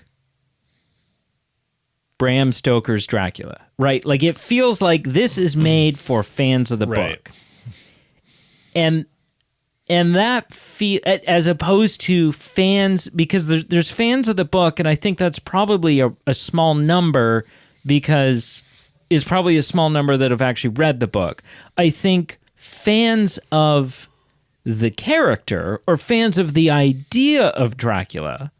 Bram Stoker's Dracula, right? Like, it feels like this is made for fans of the book. And that as opposed to fans, because there's fans of the book, and I think that's probably a small number, because is probably a small number that have actually read the book. I think fans of the character or fans of the idea of Dracula,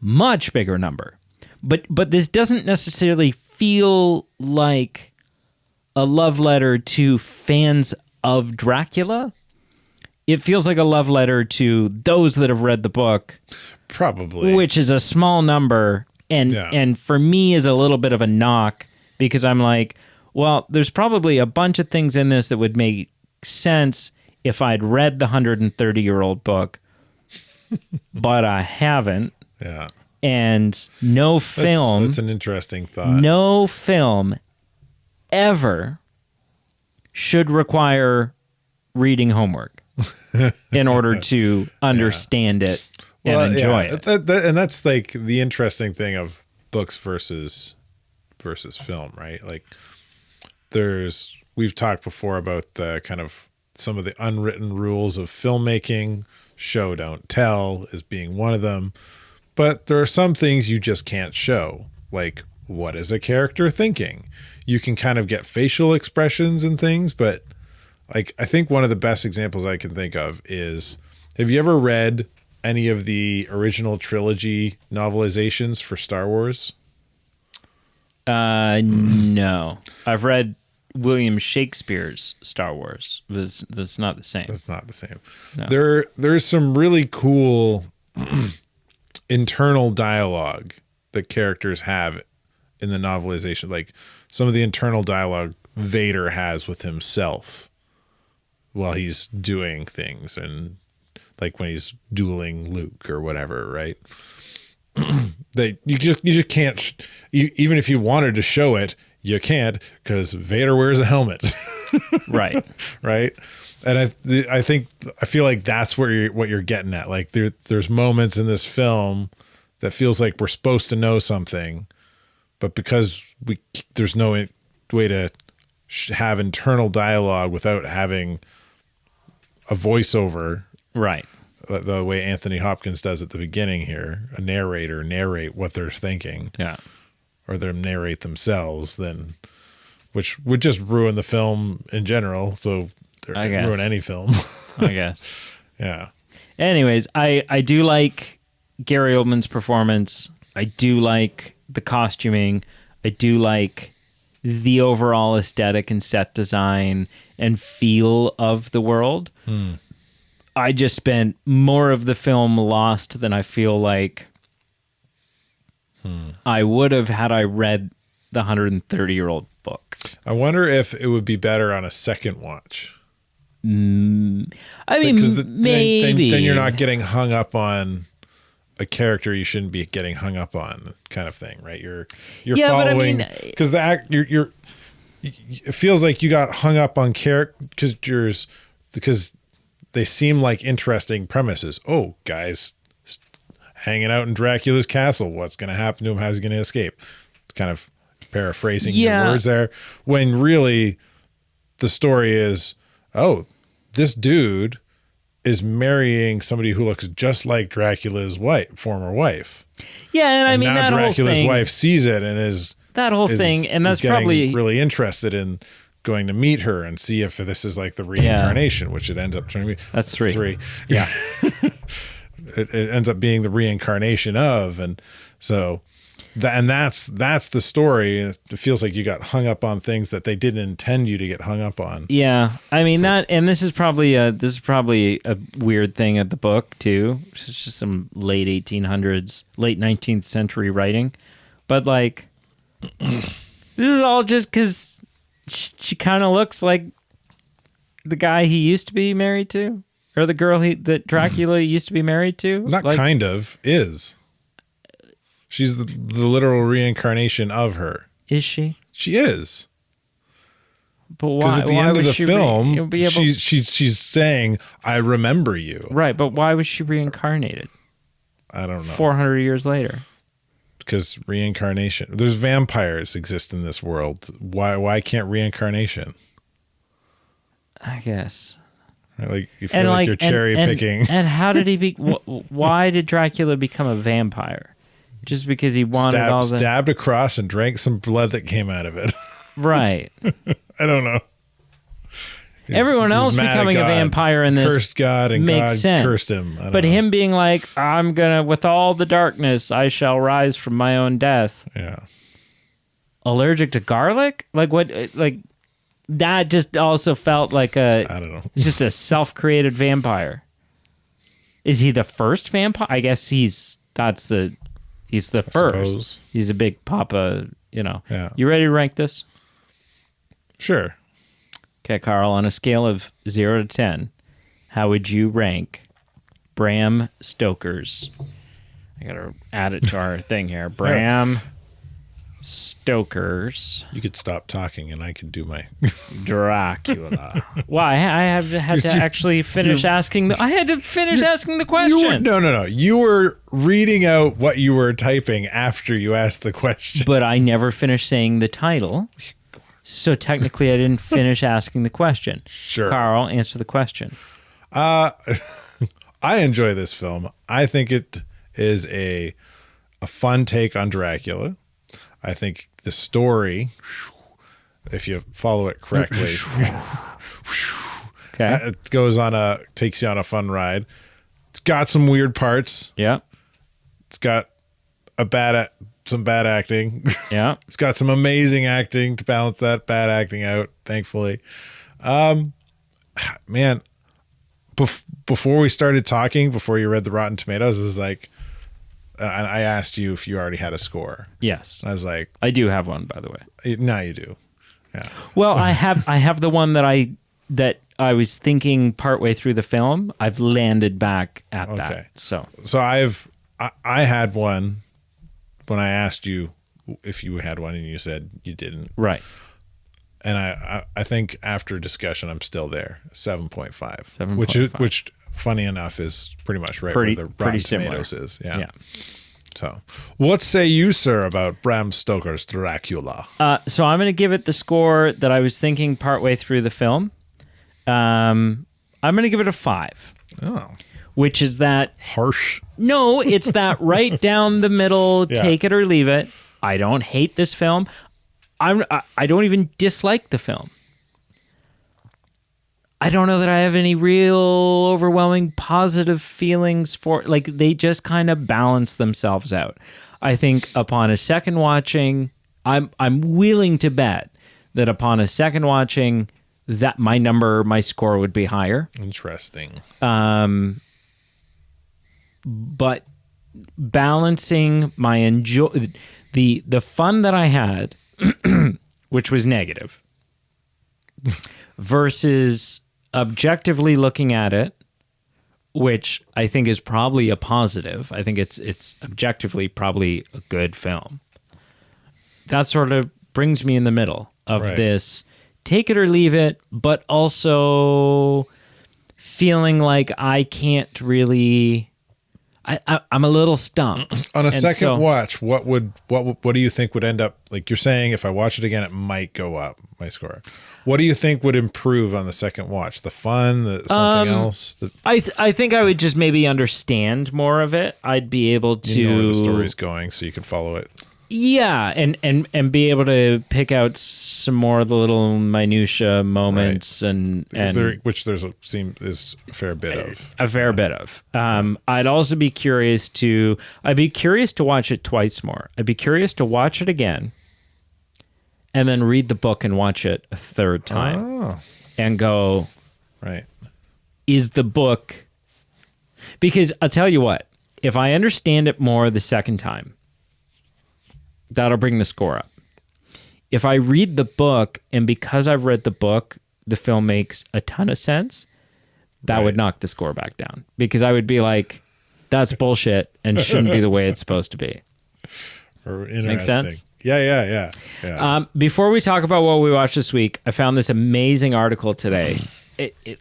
much bigger number. But this doesn't necessarily feel like a love letter to fans of Dracula. It feels like a love letter to those that have read the book. Probably. Which is a small number, and for me is a little bit of a knock, because I'm like, well, there's probably a bunch of things in this that would make sense if I'd read the 130-year-old book, but I haven't. Yeah. And no film... That's an interesting thought. No film ever should require reading homework in order to understand it and enjoy it. And that's like the interesting thing of books versus film, right? Like we've talked before about the kind of some of the unwritten rules of filmmaking, show don't tell as being one of them. But there are some things you just can't show. Like, what is a character thinking? You can kind of get facial expressions and things, but like, I think one of the best examples I can think of is, have you ever read any of the original trilogy novelizations for Star Wars? No. I've read William Shakespeare's Star Wars. That's not the same. That's not the same. No. There's some really cool internal dialogue that characters have in the novelization, like some of the internal dialogue Vader has with himself while he's doing things, and like when he's dueling Luke or whatever, right? That you just can't, even if you wanted to show it, you can't, because Vader wears a helmet. Right. Right. And I feel like that's what you're getting at. Like there's moments in this film that feels like we're supposed to know something, but because there's no way to have internal dialogue without having a voiceover. Right. The way Anthony Hopkins does at the beginning here, a narrator narrate what they're thinking. Yeah. Or they narrate themselves, then, which would just ruin the film in general. So ruin any film. I guess. Yeah. Anyways, I do like Gary Oldman's performance. I do like the costuming. I do like the overall aesthetic and set design and feel of the world. I just spent more of the film lost than I feel like I would have had I read the 130-year-old book. I wonder if it would be better on a second watch. I mean, maybe. Then you're not getting hung up on a character you shouldn't be getting hung up on, kind of thing, right? You're following, because it feels like you got hung up on characters because they seem like interesting premises. Oh, guys hanging out in Dracula's castle. What's going to happen to him? How's he going to escape? Kind of paraphrasing your words there. When really the story is, oh, this dude is marrying somebody who looks just like Dracula's former wife. Yeah, and I mean, now that Dracula's whole thing, wife sees it and is thing, and that's probably really interested in going to meet her and see if this is like the reincarnation, which it ends up turning to be. That's three. Yeah. it ends up being the reincarnation of, and so that's the story. It feels like you got hung up on things that they didn't intend you to get hung up on. Yeah, I mean and this is probably a weird thing of the book too. It's just some late 1800s, late 19th century writing, but like this is all just because she kind of looks like the guy he used to be married to, or the girl that Dracula used to be married to. Not like, kind of is. She's the literal reincarnation of her. Is she? She is. But why? Because at the end of the film, she's she's saying, "I remember you." Right, but why was she reincarnated? I don't know. 400 years later. Because reincarnation. There's vampires exist in this world. Why can't reincarnation? I guess. Like you feel like you're cherry picking. And how did he be? Why did Dracula become a vampire? Just because he wanted stabbed across and drank some blood that came out of it. Right. I don't know. Everyone else becoming a vampire in this cursed God and makes God sense. Cursed him. But him being like, I'm gonna, with all the darkness, I shall rise from my own death. Yeah. Allergic to garlic? Like what? Like that just also felt like I don't know. Just a self-created vampire. Is he the first vampire? I guess he's the first. Suppose. He's a big papa. Yeah. You ready to rank this? Sure. Okay, Carl, on a scale of 0 to 10, how would you rank Bram Stoker's? I got to add it to our thing here. Bram Stoker's. You could stop talking and I could do my Dracula. Well, I had to actually finish asking I had to finish asking the question. No. You were reading out what you were typing after you asked the question. But I never finished saying the title. So technically, I didn't finish asking the question. Sure. Carl, answer the question. I enjoy this film. I think it is a fun take on Dracula. I think the story, if you follow it correctly, okay, it takes you on a fun ride. It's got some weird parts. Yeah. It's got some bad acting. Yeah. It's got some amazing acting to balance that bad acting out, thankfully. Man, before we started talking, before you read the Rotten Tomatoes, is like, I asked you if you already had a score. Yes. I was like, I do have one, by the way. now you do. Yeah. Well, I have the one that I was thinking partway through the film. I've landed back at that. So I had one when I asked you if you had one and you said you didn't. Right. And I think after discussion I'm still there. 7.5. 7.5. Which funny enough is pretty much right where the Rotten Tomatoes is. Yeah. So, what say you, sir, about Bram Stoker's Dracula? So I'm going to give it the score that I was thinking partway through the film. I'm going to give it a 5. Oh, which is that harsh. No, it's that right down the middle, take it or leave it. I don't hate this film. I don't even dislike the film. I don't know that I have any real overwhelming positive feelings for, like, they just kind of balance themselves out. I think upon a second watching, I'm willing to bet that upon a second watching, that my score would be higher. Interesting. But balancing my the fun that I had, which was negative, versus objectively looking at it, which I think is probably a positive. I think it's objectively probably a good film. That sort of brings me in the middle of this take it or leave it, but also feeling like I can't really. I'm a little stumped. On a second watch, what do you think would end up, like you're saying, if I watch it again, it might go up, my score. What do you think would improve on the second watch? The fun, something else? I think I would just maybe understand more of it. I'd be able to know where the story's going, so you can follow it. Yeah, and be able to pick out some more of the little minutia moments, and which is a fair bit of. A fair bit of. I'd also be curious to watch it twice more. I'd be curious to watch it again, and then read the book and watch it a third time, and go, right? Is the book? Because I'll tell you what, if I understand it more the second time, that'll bring the score up. If I read the book, and because I've read the book, the film makes a ton of sense, that would knock the score back down. Because I would be like, that's bullshit and shouldn't be the way it's supposed to be. Interesting. Make sense? Yeah. Before we talk about what we watched this week, I found this amazing article today.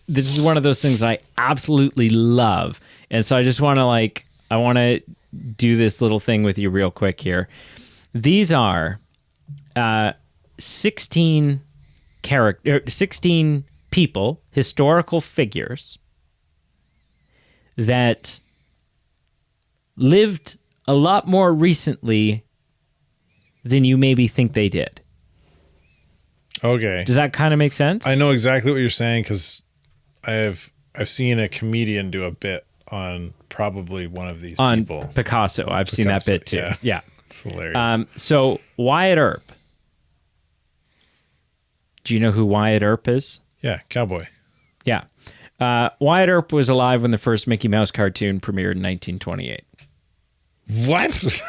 This is one of those things that I absolutely love. And so I just want to do this little thing with you real quick here. These are 16 people, historical figures that lived a lot more recently than you maybe think they did. Okay. Does that kind of make sense? I know exactly what you're saying because I've seen a comedian do a bit on probably one of these people. On Picasso. I've seen that bit too. Yeah. It's hilarious. So Wyatt Earp. Do you know who Wyatt Earp is? Yeah, cowboy. Yeah. Wyatt Earp was alive when the first Mickey Mouse cartoon premiered in 1928. What?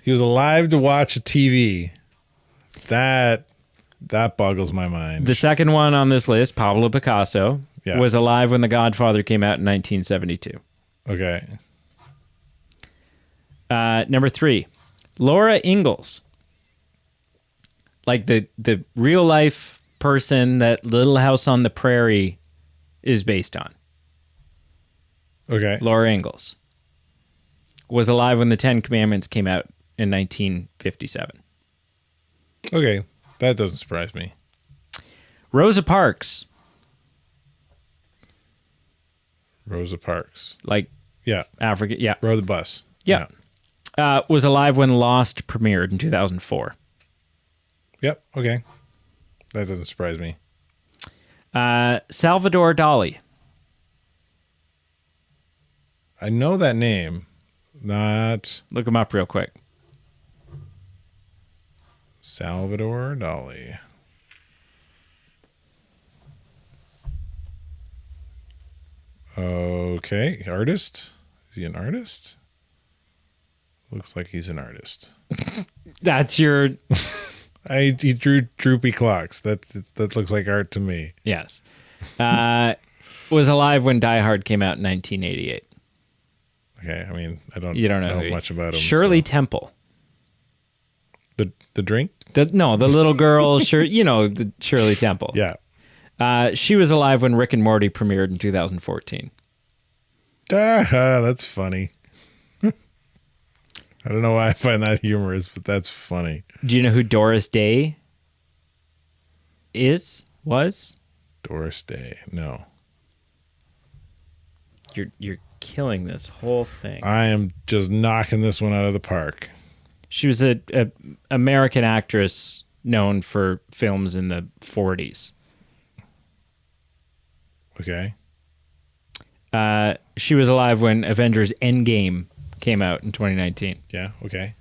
He was alive to watch a TV. That boggles my mind. The second one on this list, Pablo Picasso, was alive when The Godfather came out in 1972. Okay. Number 3, Laura Ingalls. Like the real life person that Little House on the Prairie is based on. Okay. Laura Ingalls was alive when the 10 Commandments came out in 1957. Okay. That doesn't surprise me. Rosa Parks. Rosa Parks. Like Africa. Yeah. Rode the bus. Yeah. Was alive when Lost premiered in 2004. Yep. Okay. That doesn't surprise me. Salvador Dali. I know that name. Not Look him up real quick. Salvador Dali. Okay. Artist. Is he an artist? Looks like he's an artist. That's your... He drew droopy clocks. That looks like art to me. Yes. Was alive when Die Hard came out in 1988. Okay, I mean, You don't know much about him. Shirley Temple. The drink? The little girl, the Shirley Temple. Yeah. She was alive when Rick and Morty premiered in 2014. That's funny. I don't know why I find that humorous, but that's funny. Do you know who Doris Day was? Doris Day. No. You're killing this whole thing. I am just knocking this one out of the park. She was a American actress known for films in the 40s. Okay. She was alive when Avengers Endgame came out in 2019. Yeah, okay.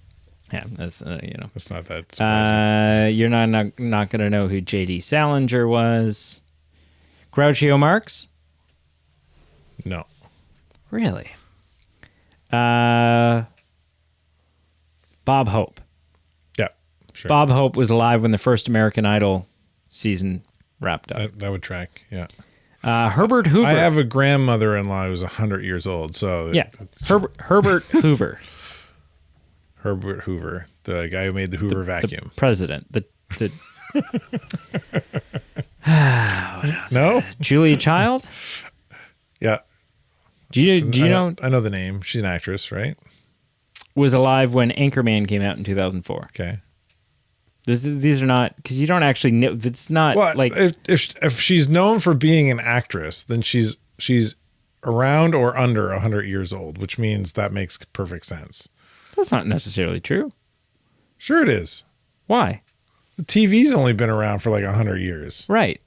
Yeah, that's That's not that surprising. You're not going to know who J.D. Salinger was. Groucho Marx? No. Really? Bob Hope. Yeah, sure. Bob Hope was alive when the first American Idol season wrapped up. That would track, yeah. Herbert Hoover. I have a grandmother-in-law who's 100 years old, so... Yeah, Herbert Hoover. Herbert Hoover, the guy who made the Hoover vacuum. The president. No? Julia Child? Yeah. Do you know? I know the name. She's an actress, right? Was alive when Anchorman came out in 2004. Okay. These are not, because you don't actually know. It's not like if she's known for being an actress, then she's around or under 100 years old, which means that makes perfect sense. That's not necessarily true. Sure, it is. Why? The TV's only been around for like 100 years, right?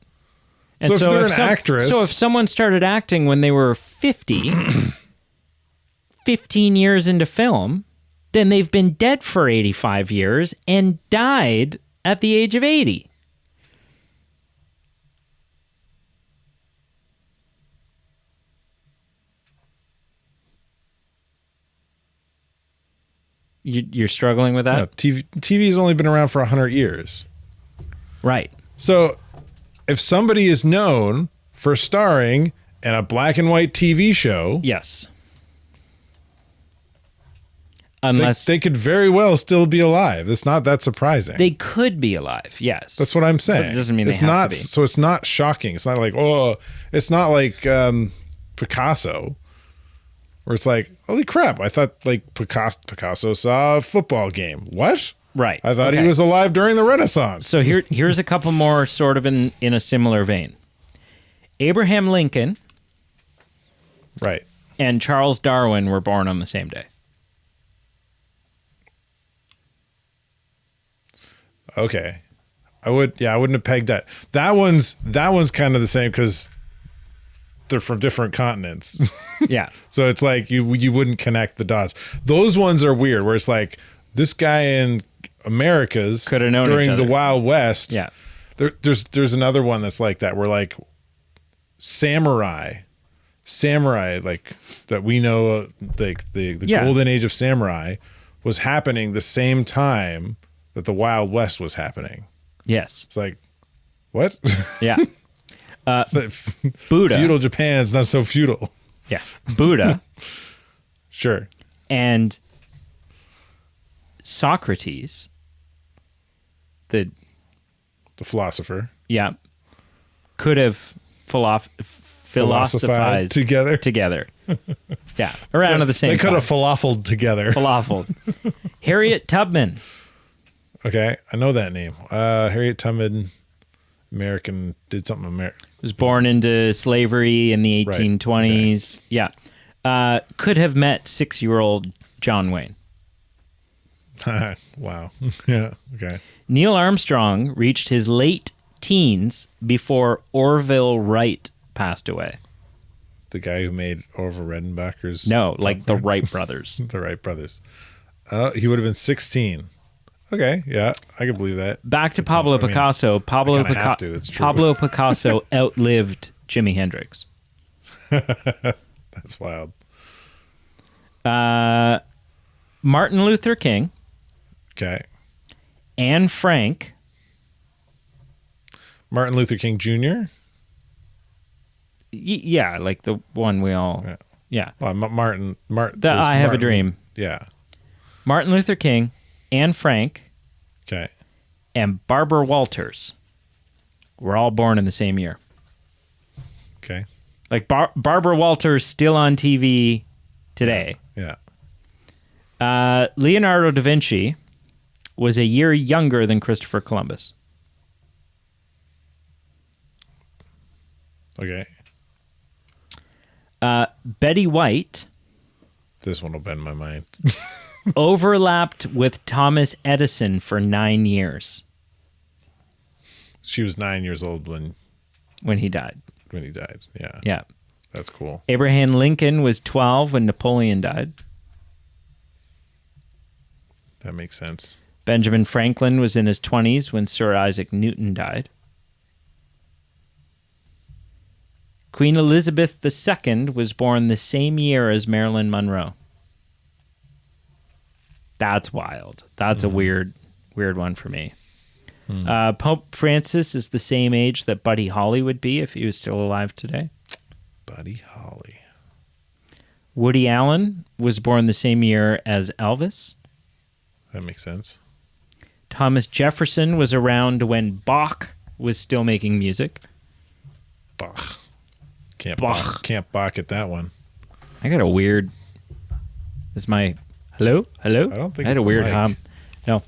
And so if they're an actress, so if someone started acting when they were 50, 15 years into film, then they've been dead for 85 years and died at the age of 80. You're struggling with that? no, TV's only been around for 100 years. Right. So if somebody is known for starring in a black and white TV show, Yes. Unless they could very well still be alive. It's not that surprising. they could be alive, yes. That's what I'm saying. But it doesn't mean it's they have not. to be. So it's not shocking. It's not like it's not like Picasso, where it's like, holy crap! I thought like Picasso saw a football game. What? Right. I thought Okay. he was alive during the Renaissance. So here's a couple more sort of in a similar vein. Abraham Lincoln right. and Charles Darwin were born on the same day. Okay. I wouldn't have pegged that. That one's kind of the same because they're from different continents. Yeah. So it's like you wouldn't connect the dots. Those ones are weird where it's like this guy in Americas Could have known during each the other. Wild West. Yeah. There's another one that's like that where like samurai like that we know like the Yeah. golden age of samurai was happening the same time that the Wild West was happening. Yes. It's like, what? Yeah. It's like Buddha. feudal Japan's not so feudal. Yeah. Buddha Sure. and Socrates, The philosopher. could have philosophized together. Yeah. Around at the same They could time. have falafeled together. Falafel. Harriet Tubman. Okay, I know that name. Harriet Tubman, American, did something American. Was born into slavery in the Right. 1820s. Yeah. Could have met 6-year-old John Wayne. Wow. Yeah. Okay. Neil Armstrong reached his late teens before Orville Wright passed away. The guy who made Orville Redenbacher's. No, like the Wright brothers. The Wright brothers. He would have been 16. Okay. Yeah, I could believe that. Back to Pablo Picasso. kinda have to, it's true. Pablo Picasso outlived Jimi Hendrix. That's wild. Martin Luther King, Okay. Anne Frank, Martin Luther King Jr.? yeah, like the one we all, yeah. Well, Martin. The I Have a Dream. Yeah. Martin Luther King, Anne Frank, Okay. and Barbara Walters were all born in the same year. Okay. Like Barbara Walters still on TV today. Yeah. Leonardo da Vinci was a year younger than Christopher Columbus. Okay. Betty White This one will bend my mind. overlapped with Thomas Edison for 9 years She was 9 years old when he died. he died. Yeah. Yeah. That's cool. Abraham Lincoln was 12 when Napoleon died. That makes sense. Benjamin Franklin was in his 20s when Sir Isaac Newton died. Queen Elizabeth II was born the same year as Marilyn Monroe. That's wild. That's a weird one for me. Pope Francis is the same age that Buddy Holly would be if he was still alive today. Buddy Holly. Woody Allen was born the same year as Elvis. That makes sense. Thomas Jefferson was around when Bach was still making music. Bach. Can't Bach. Can't balk at that one. I got a weird... Is my... Hello? I don't think I had it's a the weird mic. hum. No.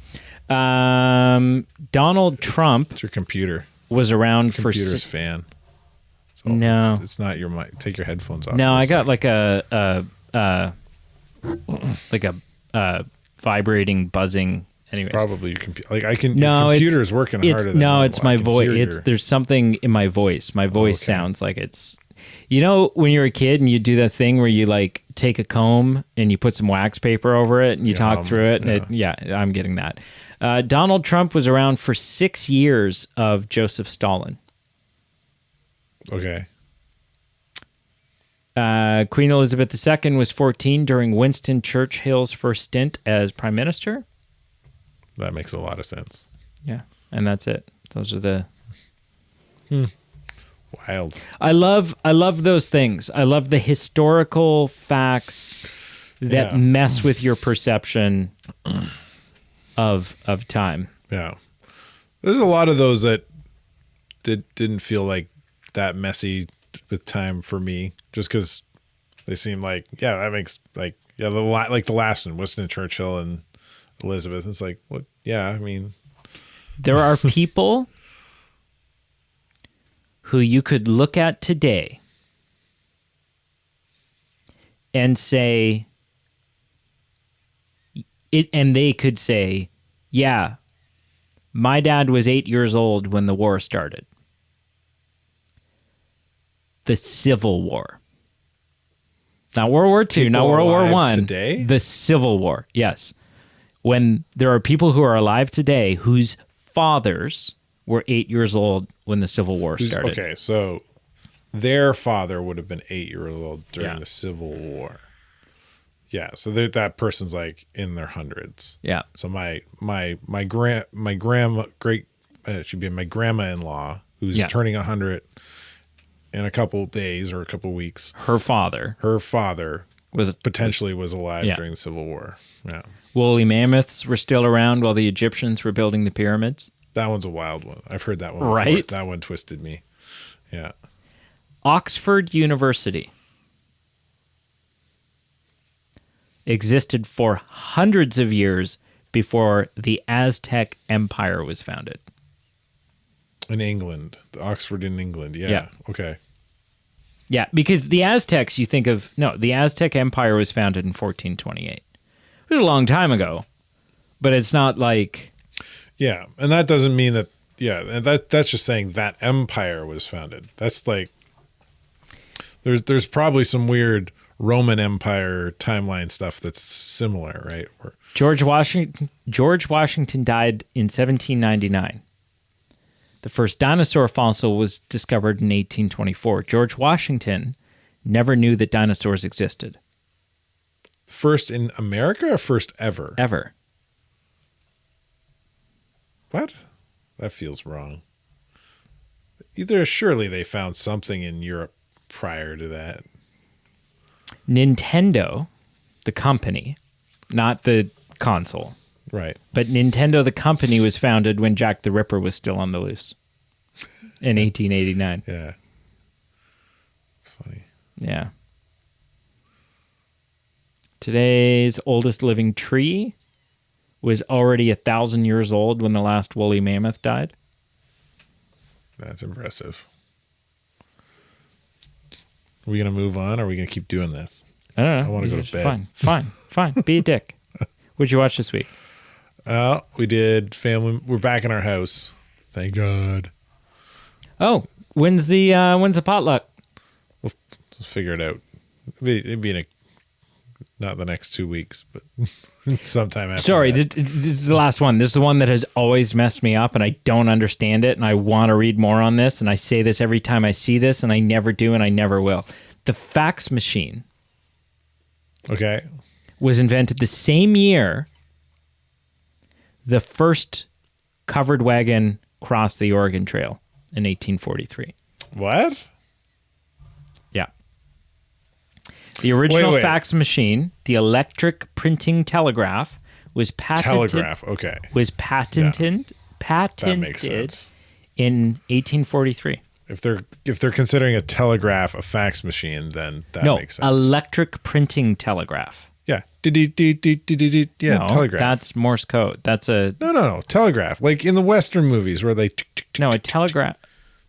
Donald Trump It's your computer. was around for... Computer's fan. So No. It's not your mic. Take your headphones off. No, for a I got sec. like a vibrating, buzzing... Anyways. Probably your computer. Like I can. No, your computer is working harder than no, normal. it's my I can voice. hear It's your- there's something in my voice. My voice okay. sounds like it's. You know, when you're a kid and you do that thing where you like take a comb and you put some wax paper over it and you talk through it. And I'm getting that. Donald Trump was around for 6 years of Joseph Stalin. Okay. Queen Elizabeth II was 14 during Winston Churchill's first stint as prime minister. That makes a lot of sense. Yeah, and that's it. Those are the... Wild. I love those things. I love the historical facts that Yeah. mess with your perception of time. Yeah. There's a lot of those that didn't feel like that messy with time for me, just because they seem like, yeah, that makes like, yeah, like the last one, Winston Churchill and Elizabeth. It's like, what? Yeah, I mean, There are people who you could look at today and say it, and they could say, yeah, my dad was 8 years old when the war started. The Civil War. Not World War II, not People World War alive One. today? The Civil War, yes. When there are people who are alive today whose fathers were 8 years old when the Civil War started. Okay, so their father would have been 8 years old during Yeah. the Civil War. Yeah, so that person's like in their hundreds. Yeah. So my it should be my grandma-in-law who's Yeah. turning 100 in a couple days or a couple weeks. Her father Her father was potentially was alive Yeah. during the Civil War. Yeah. woolly mammoths were still around while the Egyptians were building the pyramids. That one's a wild one. I've heard that one before. Right? That one twisted me. Yeah. Oxford University existed for hundreds of years before the Aztec Empire was founded. In England. Oxford in England. Yeah. Yeah. Okay. Yeah, because the Aztecs, you think of... No, the Aztec Empire was founded in 1428. It was a long time ago, but it's not like... Yeah, and that doesn't mean that. Yeah, and that's just saying that empire was founded. That's like there's probably some weird Roman Empire timeline stuff that's similar, right? George Washington died in 1799. The first dinosaur fossil was discovered in 1824. George Washington never knew that dinosaurs existed. First in America or first ever? Ever. What? That feels wrong. Surely they found something in Europe prior to that. Nintendo, the company, not the console. Right. But Nintendo, the company, was founded when Jack the Ripper was still on the loose in 1889. Yeah. It's funny. Yeah. Today's oldest living tree was already 1,000 years old when the last woolly mammoth died. That's impressive. Are we going to move on or are we going to keep doing this? I don't know. I want to go to bed. Fine. Be a dick. What'd you watch this week? We did family. We're back in our house. Thank God. Oh, when's the potluck? We'll figure it out. It'd be in not the next 2 weeks, but sometime after. Sorry, that. this is the last one. This is the one that has always messed me up, and I don't understand it, and I want to read more on this, and I say this every time I see this, and I never do, and I never will. The fax machine. Okay. Was invented the same year the first covered wagon crossed the Oregon Trail in 1843. What? Yeah. The original Wait. fax machine, the electric printing telegraph, was patented. Telegraph, okay. Was patented. Yeah. Patented. That makes sense. In 1843. If they're considering a telegraph a fax machine, then that makes sense. Electric printing telegraph. Yeah. Yeah, No, telegraph. that's Morse code. That's a No. Telegraph. Like in the Western movies where they a telegraph.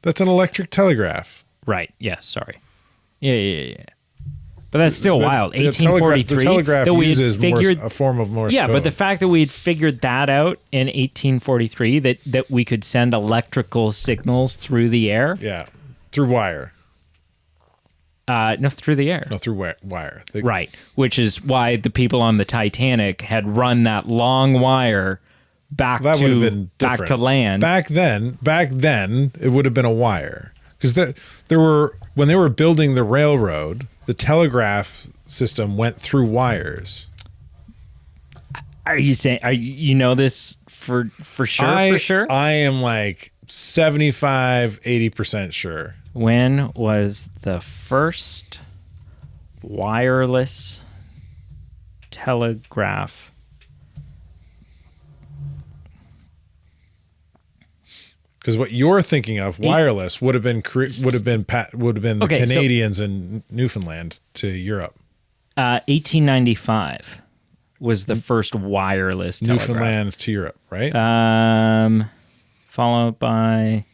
That's an electric telegraph. Right. Yes. Sorry. Yeah. But that's still wild. The 1843. The telegraph that we had uses a form of Morse yeah, code. but the fact that we had figured that out in 1843, that we could send electrical signals through the air. Yeah. Through wire. No, through the air. No, through wire. Right. Which is why the people on the Titanic had run that long wire back That would have been back different. to land. Back then, it would have been a wire. Because when they were building the railroad, the telegraph system went through wires. Are you saying you know this for sure? For sure? I am like 75-80% sure. When was the first wireless telegraph Because what you're thinking of, wireless, would have been the Okay, Canadians in Newfoundland to Europe. 1895 was the first wireless telegraph. Newfoundland to Europe, right? Followed by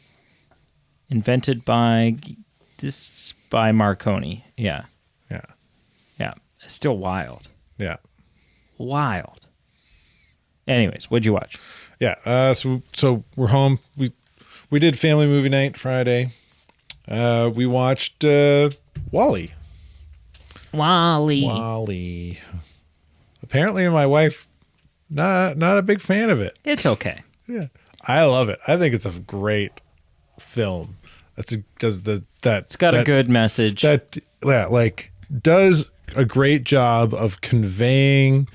invented by Marconi. Yeah. Still wild. Yeah. Wild. Anyways, what'd you watch? Yeah. So we're home. We did family movie night Friday. We watched Wall-E. Wall-E. Apparently, my wife not a big fan of it. It's okay. Yeah, I love it. I think it's a great film. It's got a good message. Does a great job of conveying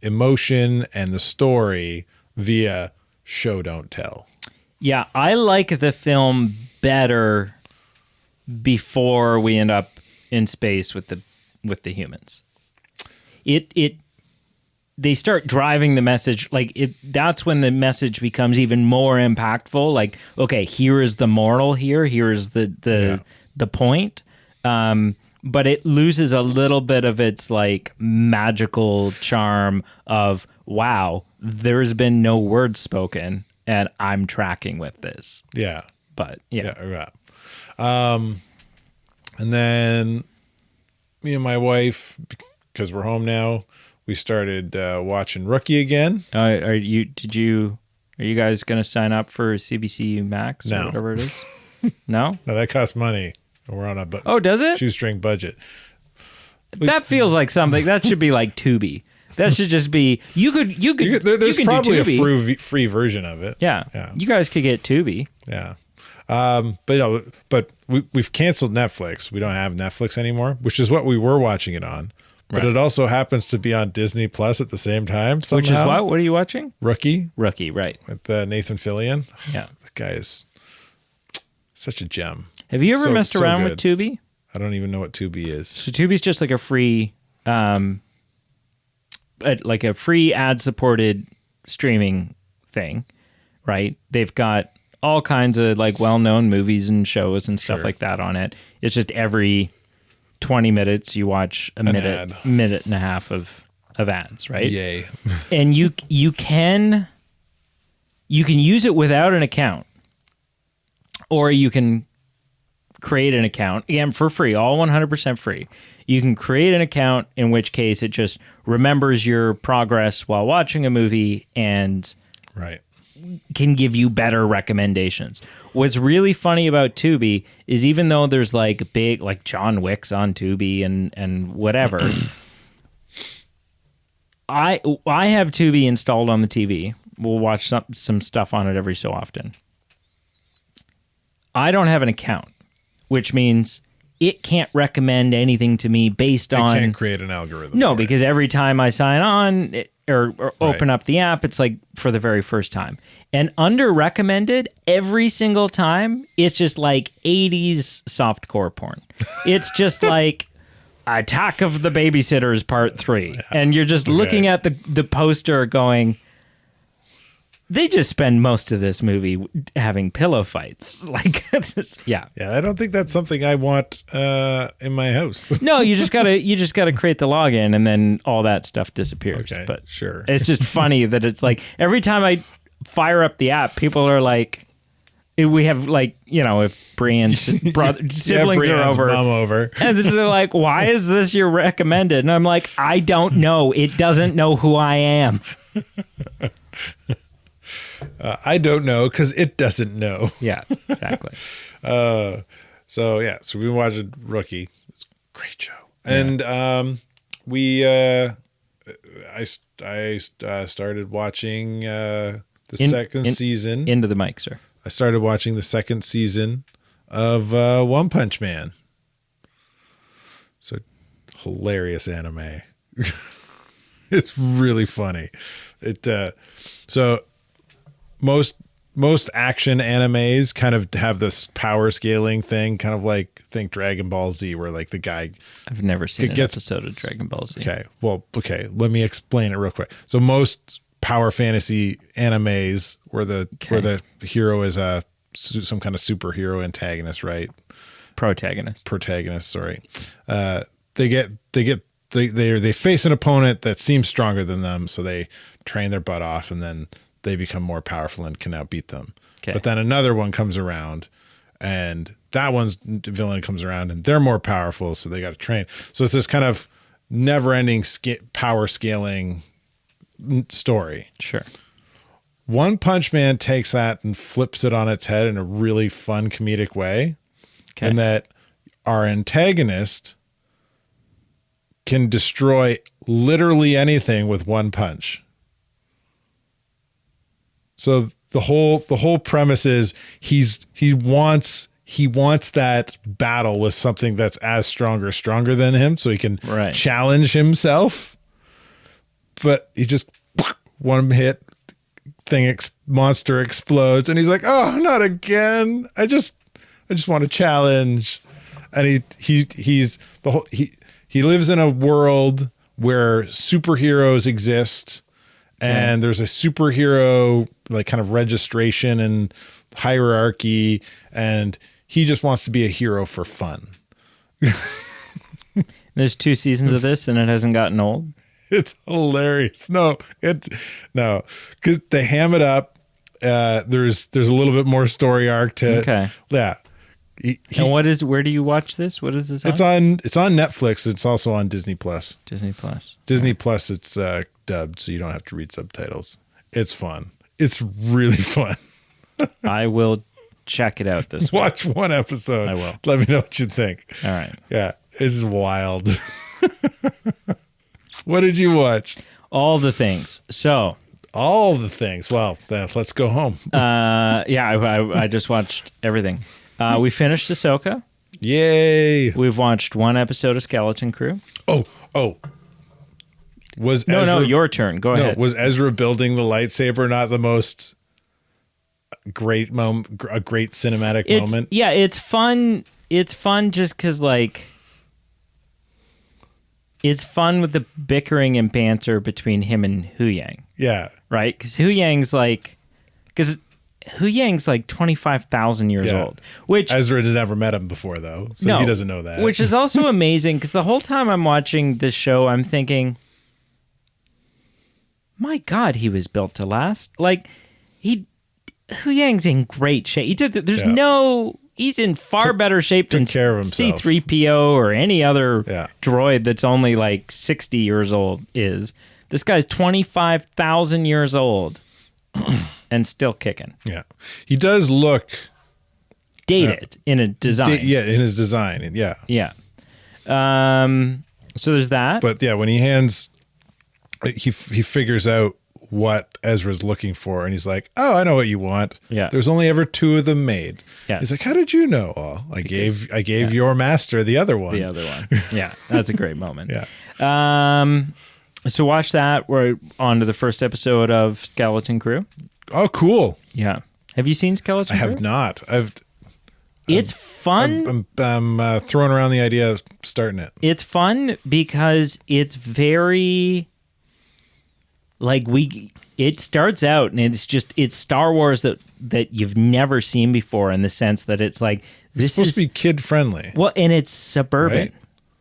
emotion and the story via show don't tell. Yeah, I like the film better before we end up in space with the humans. They start driving the message that's when the message becomes even more impactful. Like, okay, here is the moral here is the point. But it loses a little bit of its like magical charm of, wow, there's been no words spoken and I'm tracking with this. Yeah. But yeah. And then me and my wife, because we're home now, we started watching Rookie again. Are you guys going to sign up for CBC Max or whatever it is? No? No, that costs money. We're on a does it? shoestring budget. That feels like something that should be like Tubi. That should just be There's probably a free version of it. Yeah. You guys could get Tubi. Yeah. But we've canceled Netflix. We don't have Netflix anymore, which is what we were watching it on. but it also happens to be on Disney Plus at the same time. Somehow. Which is what? What are you watching? Rookie, right. with Nathan Fillion. Yeah. The guy is such a gem. Have you ever messed around with Tubi? I don't even know what Tubi is. So Tubi's just like a free, ad-supported streaming thing, right? They've got all kinds of like well-known movies and shows and stuff like that on it. It's just every 20 minutes you watch minute and a half of ads, right? Yay. And you can use it without an account, or you can create an account, again, for free, all 100% free. You can create an account, in which case it just remembers your progress while watching a movie and can give you better recommendations. What's really funny about Tubi is, even though there's like big, like John Wick's on Tubi and whatever, I have Tubi installed on the TV. We'll watch some stuff on it every so often. I don't have an account, which means it can't recommend anything to me based on... It can't create an algorithm. No, because every time I sign on or open up the app, it's like for the very first time. And under recommended, every single time, it's just like 80s softcore porn. It's just like Attack of the Babysitters Part 3. And you're just looking at the poster going... They just spend most of this movie having pillow fights, like this. Yeah. I don't think that's something I want in my house. No, you just gotta create the login, and then all that stuff disappears. Okay, but sure. It's just funny that it's like every time I fire up the app, people are like, we have like, if Brian's siblings are over, mom over, and they're like, why is this your recommended? And I'm like, I don't know. It doesn't know who I am. I don't know because it doesn't know. Yeah, exactly. So we watched Rookie. It's a great show. And I started watching the second season. Into the mic, sir. I started watching the second season of One Punch Man. So hilarious anime. It's really funny. So most action animes kind of have this power scaling thing, kind of like think Dragon Ball Z, where like the guy... I've never seen an episode of Dragon Ball Z. Okay. Let me explain it real quick. So most power fantasy animes where the hero is some kind of superhero antagonist, right? Protagonist. Sorry. They face an opponent that seems stronger than them, so they train their butt off, and then they become more powerful and can outbeat them. Okay. But then another one comes around, and that one's villain comes around, and they're more powerful, so they got to train. So it's this kind of never-ending power scaling story. Sure. One Punch Man takes that and flips it on its head in a really fun comedic way, and that our antagonist can destroy literally anything with one punch. So the whole premise is he wants that battle with something that's as stronger than him, so he can challenge himself. But he just one hit thing, monster explodes, and he's like, "Oh, not again! I just want to challenge." And he lives in a world where superheroes exist. And there's a superhero like kind of registration and hierarchy, and he just wants to be a hero for fun. There's 2 seasons of this, and it hasn't gotten old. It's hilarious. No, because they ham it up. There's a little bit more story arc to it. Okay. Yeah. And where do you watch this? What is this on? It's on Netflix. It's also on Disney Plus. Disney Plus. It's dubbed, so you don't have to read subtitles. It's fun. It's really fun. I will check it out this week. Watch one episode. I will. Let me know what you think. All right. Yeah, this is wild. What did you watch? All the things. So. All the things. Well, let's go home. I just watched everything. We finished Ahsoka. Yay. We've watched one episode of Skeleton Crew. Oh. Was No, Ezra, your turn. Go ahead. Was Ezra building the lightsaber not the most great moment, a great cinematic moment? Yeah, it's fun. It's fun just because, like, it's fun with the bickering and banter between him and Hu Yang. Yeah. Right? Because Hu Yang's like 25,000 years old. Which Ezra has never met him before, though, so he doesn't know that. Which is also amazing because the whole time I'm watching this show, I'm thinking, my God, he was built to last. Like, Hu Yang's in great shape. He's in far better shape than C-3PO or any other droid that's only like 60 years old is. This guy's 25,000 years old and still kicking. Yeah. He does look dated in a design. In his design. Yeah. Yeah. So there's that. But yeah, when he figures out what Ezra's looking for, and he's like, "Oh, I know what you want. Yeah. There's only ever 2 of them made." Yes. He's like, "How did you know?" "Oh, I gave your master the other one." The other one. Yeah, that's a great moment. Yeah. So watch that. We're on to the first episode of Skeleton Crew. Oh, cool. Yeah. Have you seen Skeleton Crew? I have not. It's fun. I'm throwing around the idea of starting it. It's fun because it's very it starts out and it's Star Wars that you've never seen before, in the sense that it's like, this it's supposed to be kid friendly. Well, and it's suburban. Right?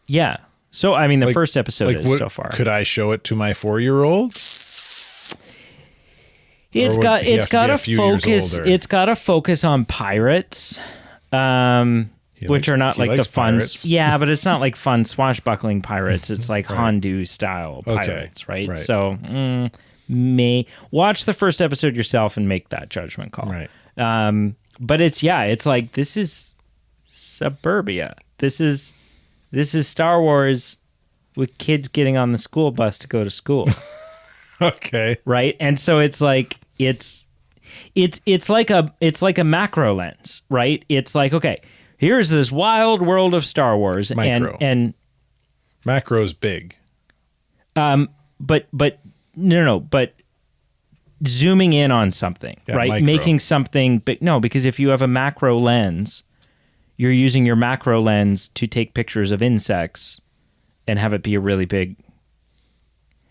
Yeah. So I mean, the first episode is so far. Could I show it to my 4-year-old? It's got to focus on pirates. Which are not like the fun, pirates. Yeah, but it's not like fun swashbuckling pirates. It's like Hondu style pirates, right? So may watch the first episode yourself and make that judgment call. Right. But it's like, this is suburbia. This is Star Wars with kids getting on the school bus to go to school. Okay. Right, and so it's like it's like a macro lens, right? It's like, okay, here's this wild world of Star Wars. Micro. And macro's big. But zooming in on something, right? Micro. Making something big. No, because if you have a macro lens, you're using your macro lens to take pictures of insects and have it be a really big.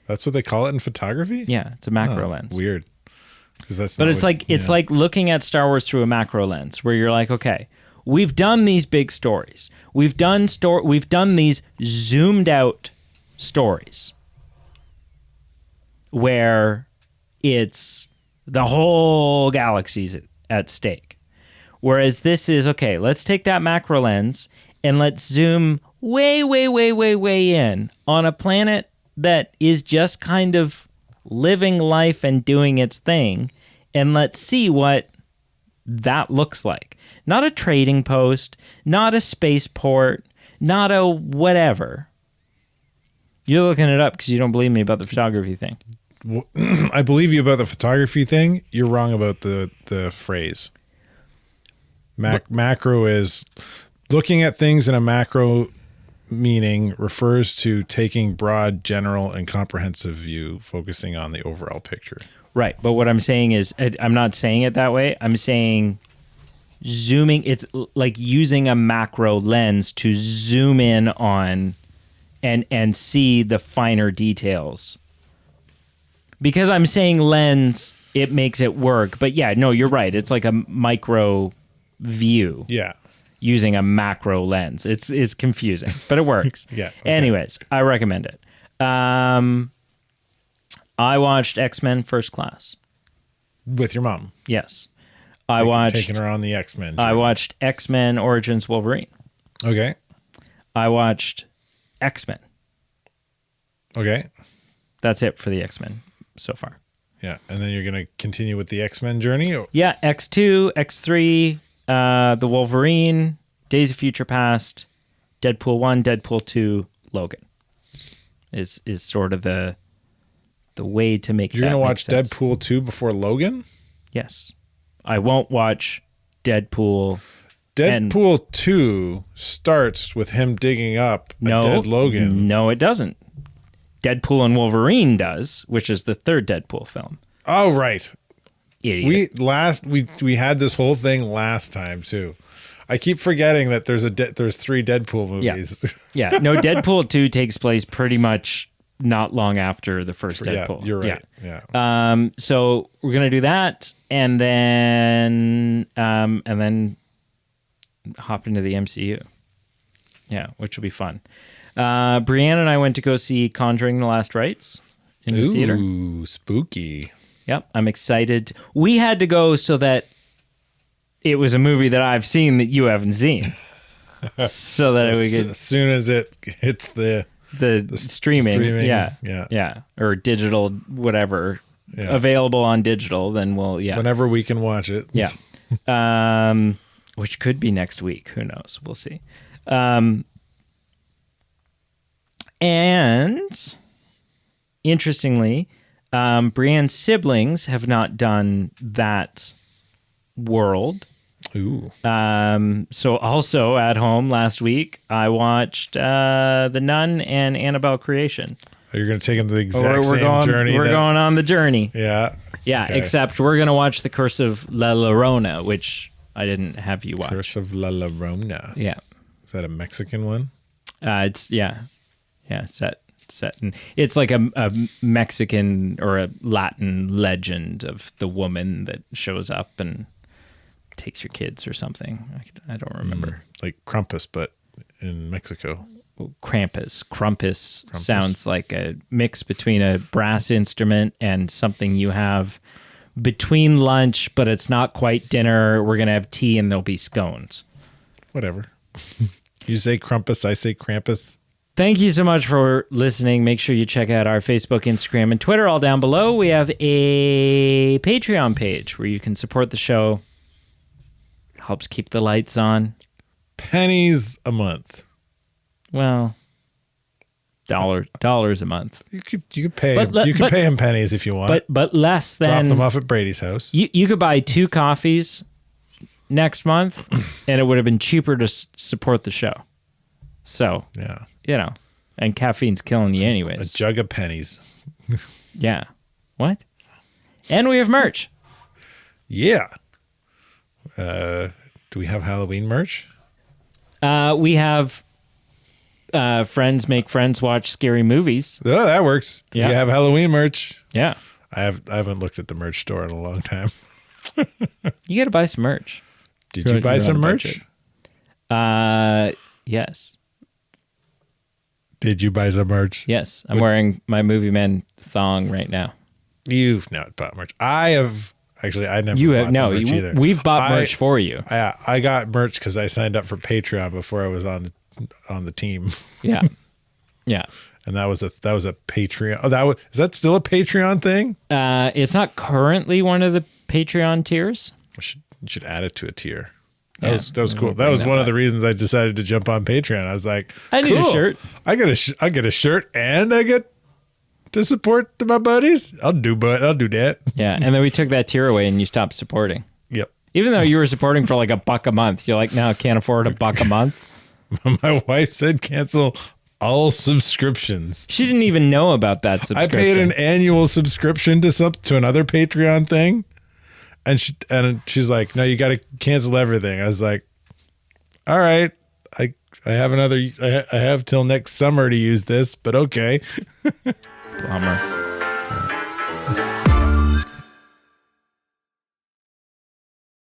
That's what they call it in photography? Yeah, it's a macro lens. Weird. But it's like looking at Star Wars through a macro lens, where you're like, okay, we've done these big stories. We've done these zoomed out stories where it's the whole galaxy's at stake. Whereas this is, okay, let's take that macro lens and let's zoom way, way, way, way, way in on a planet that is just kind of living life and doing its thing, and let's see what that looks like. Not a trading post, not a spaceport, not a whatever. You're looking it up because you don't believe me about the photography thing. I believe you about the photography thing. You're wrong about the phrase. Macro is looking at things in a macro meaning, refers to taking broad, general, and comprehensive view, focusing on the overall picture. Right. But what I'm saying is, I'm not saying it that way. I'm saying zooming, it's like using a macro lens to zoom in on and see the finer details. Because I'm saying lens, it makes it work. But yeah, no, you're right. It's like a micro view. Yeah. Using a macro lens. It's confusing, but it works. Yeah. Okay. Anyways, I recommend it. I watched X-Men First Class. With your mom? Yes. Taking her on the X-Men journey. I watched X-Men Origins Wolverine. Okay. I watched X-Men. Okay. That's it for the X-Men so far. Yeah. And then you're going to continue with the X-Men journey? Yeah. X2, X3, the Wolverine, Days of Future Past, Deadpool 1, Deadpool 2, Logan is sort of the way to make You're going to watch sense. Deadpool 2 before Logan? Yes. I won't watch Deadpool. Deadpool 2 starts with him digging up a dead Logan. No, it doesn't. Deadpool and Wolverine does, which is the third Deadpool film. Oh, right. Idiot. We had this whole thing last time too. I keep forgetting that there's three Deadpool movies. Yeah. No, Deadpool 2 takes place pretty much not long after the first Deadpool. Yeah, you're right. Yeah. So we're gonna do that, and then hop into the MCU. Yeah, which will be fun. Brianne and I went to go see Conjuring: The Last Rites in the theater. Ooh, spooky. Yep, I'm excited. We had to go so that it was a movie that I've seen that you haven't seen. So that we could, as soon as it hits the streaming, yeah, or digital, whatever, available on digital, then we'll, whenever we can watch it. Yeah. Which could be next week. Who knows? We'll see. And interestingly, Brianne's siblings have not done that world. Ooh. So also at home last week, I watched The Nun and Annabelle Creation. Oh, you're going to take them to the exact same journey. We're going on the journey. Yeah. Yeah, Okay. except we're going to watch The Curse of La Llorona, which I didn't have you watch. Curse of La Llorona. Yeah. Is that a Mexican one? It's set in, it's like a Mexican or a Latin legend of the woman that shows up and takes your kids or something. I don't remember. Like Krampus, but in Mexico. Krampus sounds like a mix between a brass instrument and something you have between lunch, but it's not quite dinner. We're gonna have tea and there'll be scones. Whatever. You say Krampus, I say Krampus. Thank you so much for listening. Make sure you check out our Facebook, Instagram, and Twitter all down below. We have a Patreon page where you can support the show. Helps keep the lights on. Pennies a month. Well, dollars a month. You could pay pay him pennies if you want. But less than. Drop them off at Brady's house. You could buy 2 coffees next month, and it would have been cheaper to support the show. So yeah. And caffeine's killing you A anyways. jug of pennies. Yeah. What? And we have merch. Yeah. Do we have Halloween merch? We have friends make friends watch scary movies. Oh, that works. Yeah. We have Halloween merch. Yeah. I haven't looked at the merch store in a long time. You got to buy some merch. Did you buy some merch? Yes. Did you buy some merch? Yes. I'm wearing my Movie Man thong right now. You've not bought merch. I have. Actually, I never You bought have no. merch either. We've bought merch for you. I got merch because I signed up for Patreon before I was on the team. Yeah. Yeah. And that was a Patreon. Oh, is that still a Patreon thing? It's not currently one of the Patreon tiers. You should add it to a tier. That was cool. We'll That was bring one that of the reasons I decided to jump on Patreon. I was like, I need a cool. shirt. I get a shirt and I get to support my buddies. I'll do that. Yeah. And then we took that tier away and you stopped supporting. Yep. Even though you were supporting for like $1 a month, you're like, no, I can't afford $1 a month. My wife said cancel all subscriptions. She didn't even know about that subscription. I paid an annual subscription to another Patreon thing, and she's like, "No, you got to cancel everything." I was like, "All right, I have till next summer to use this, but okay." Bummer.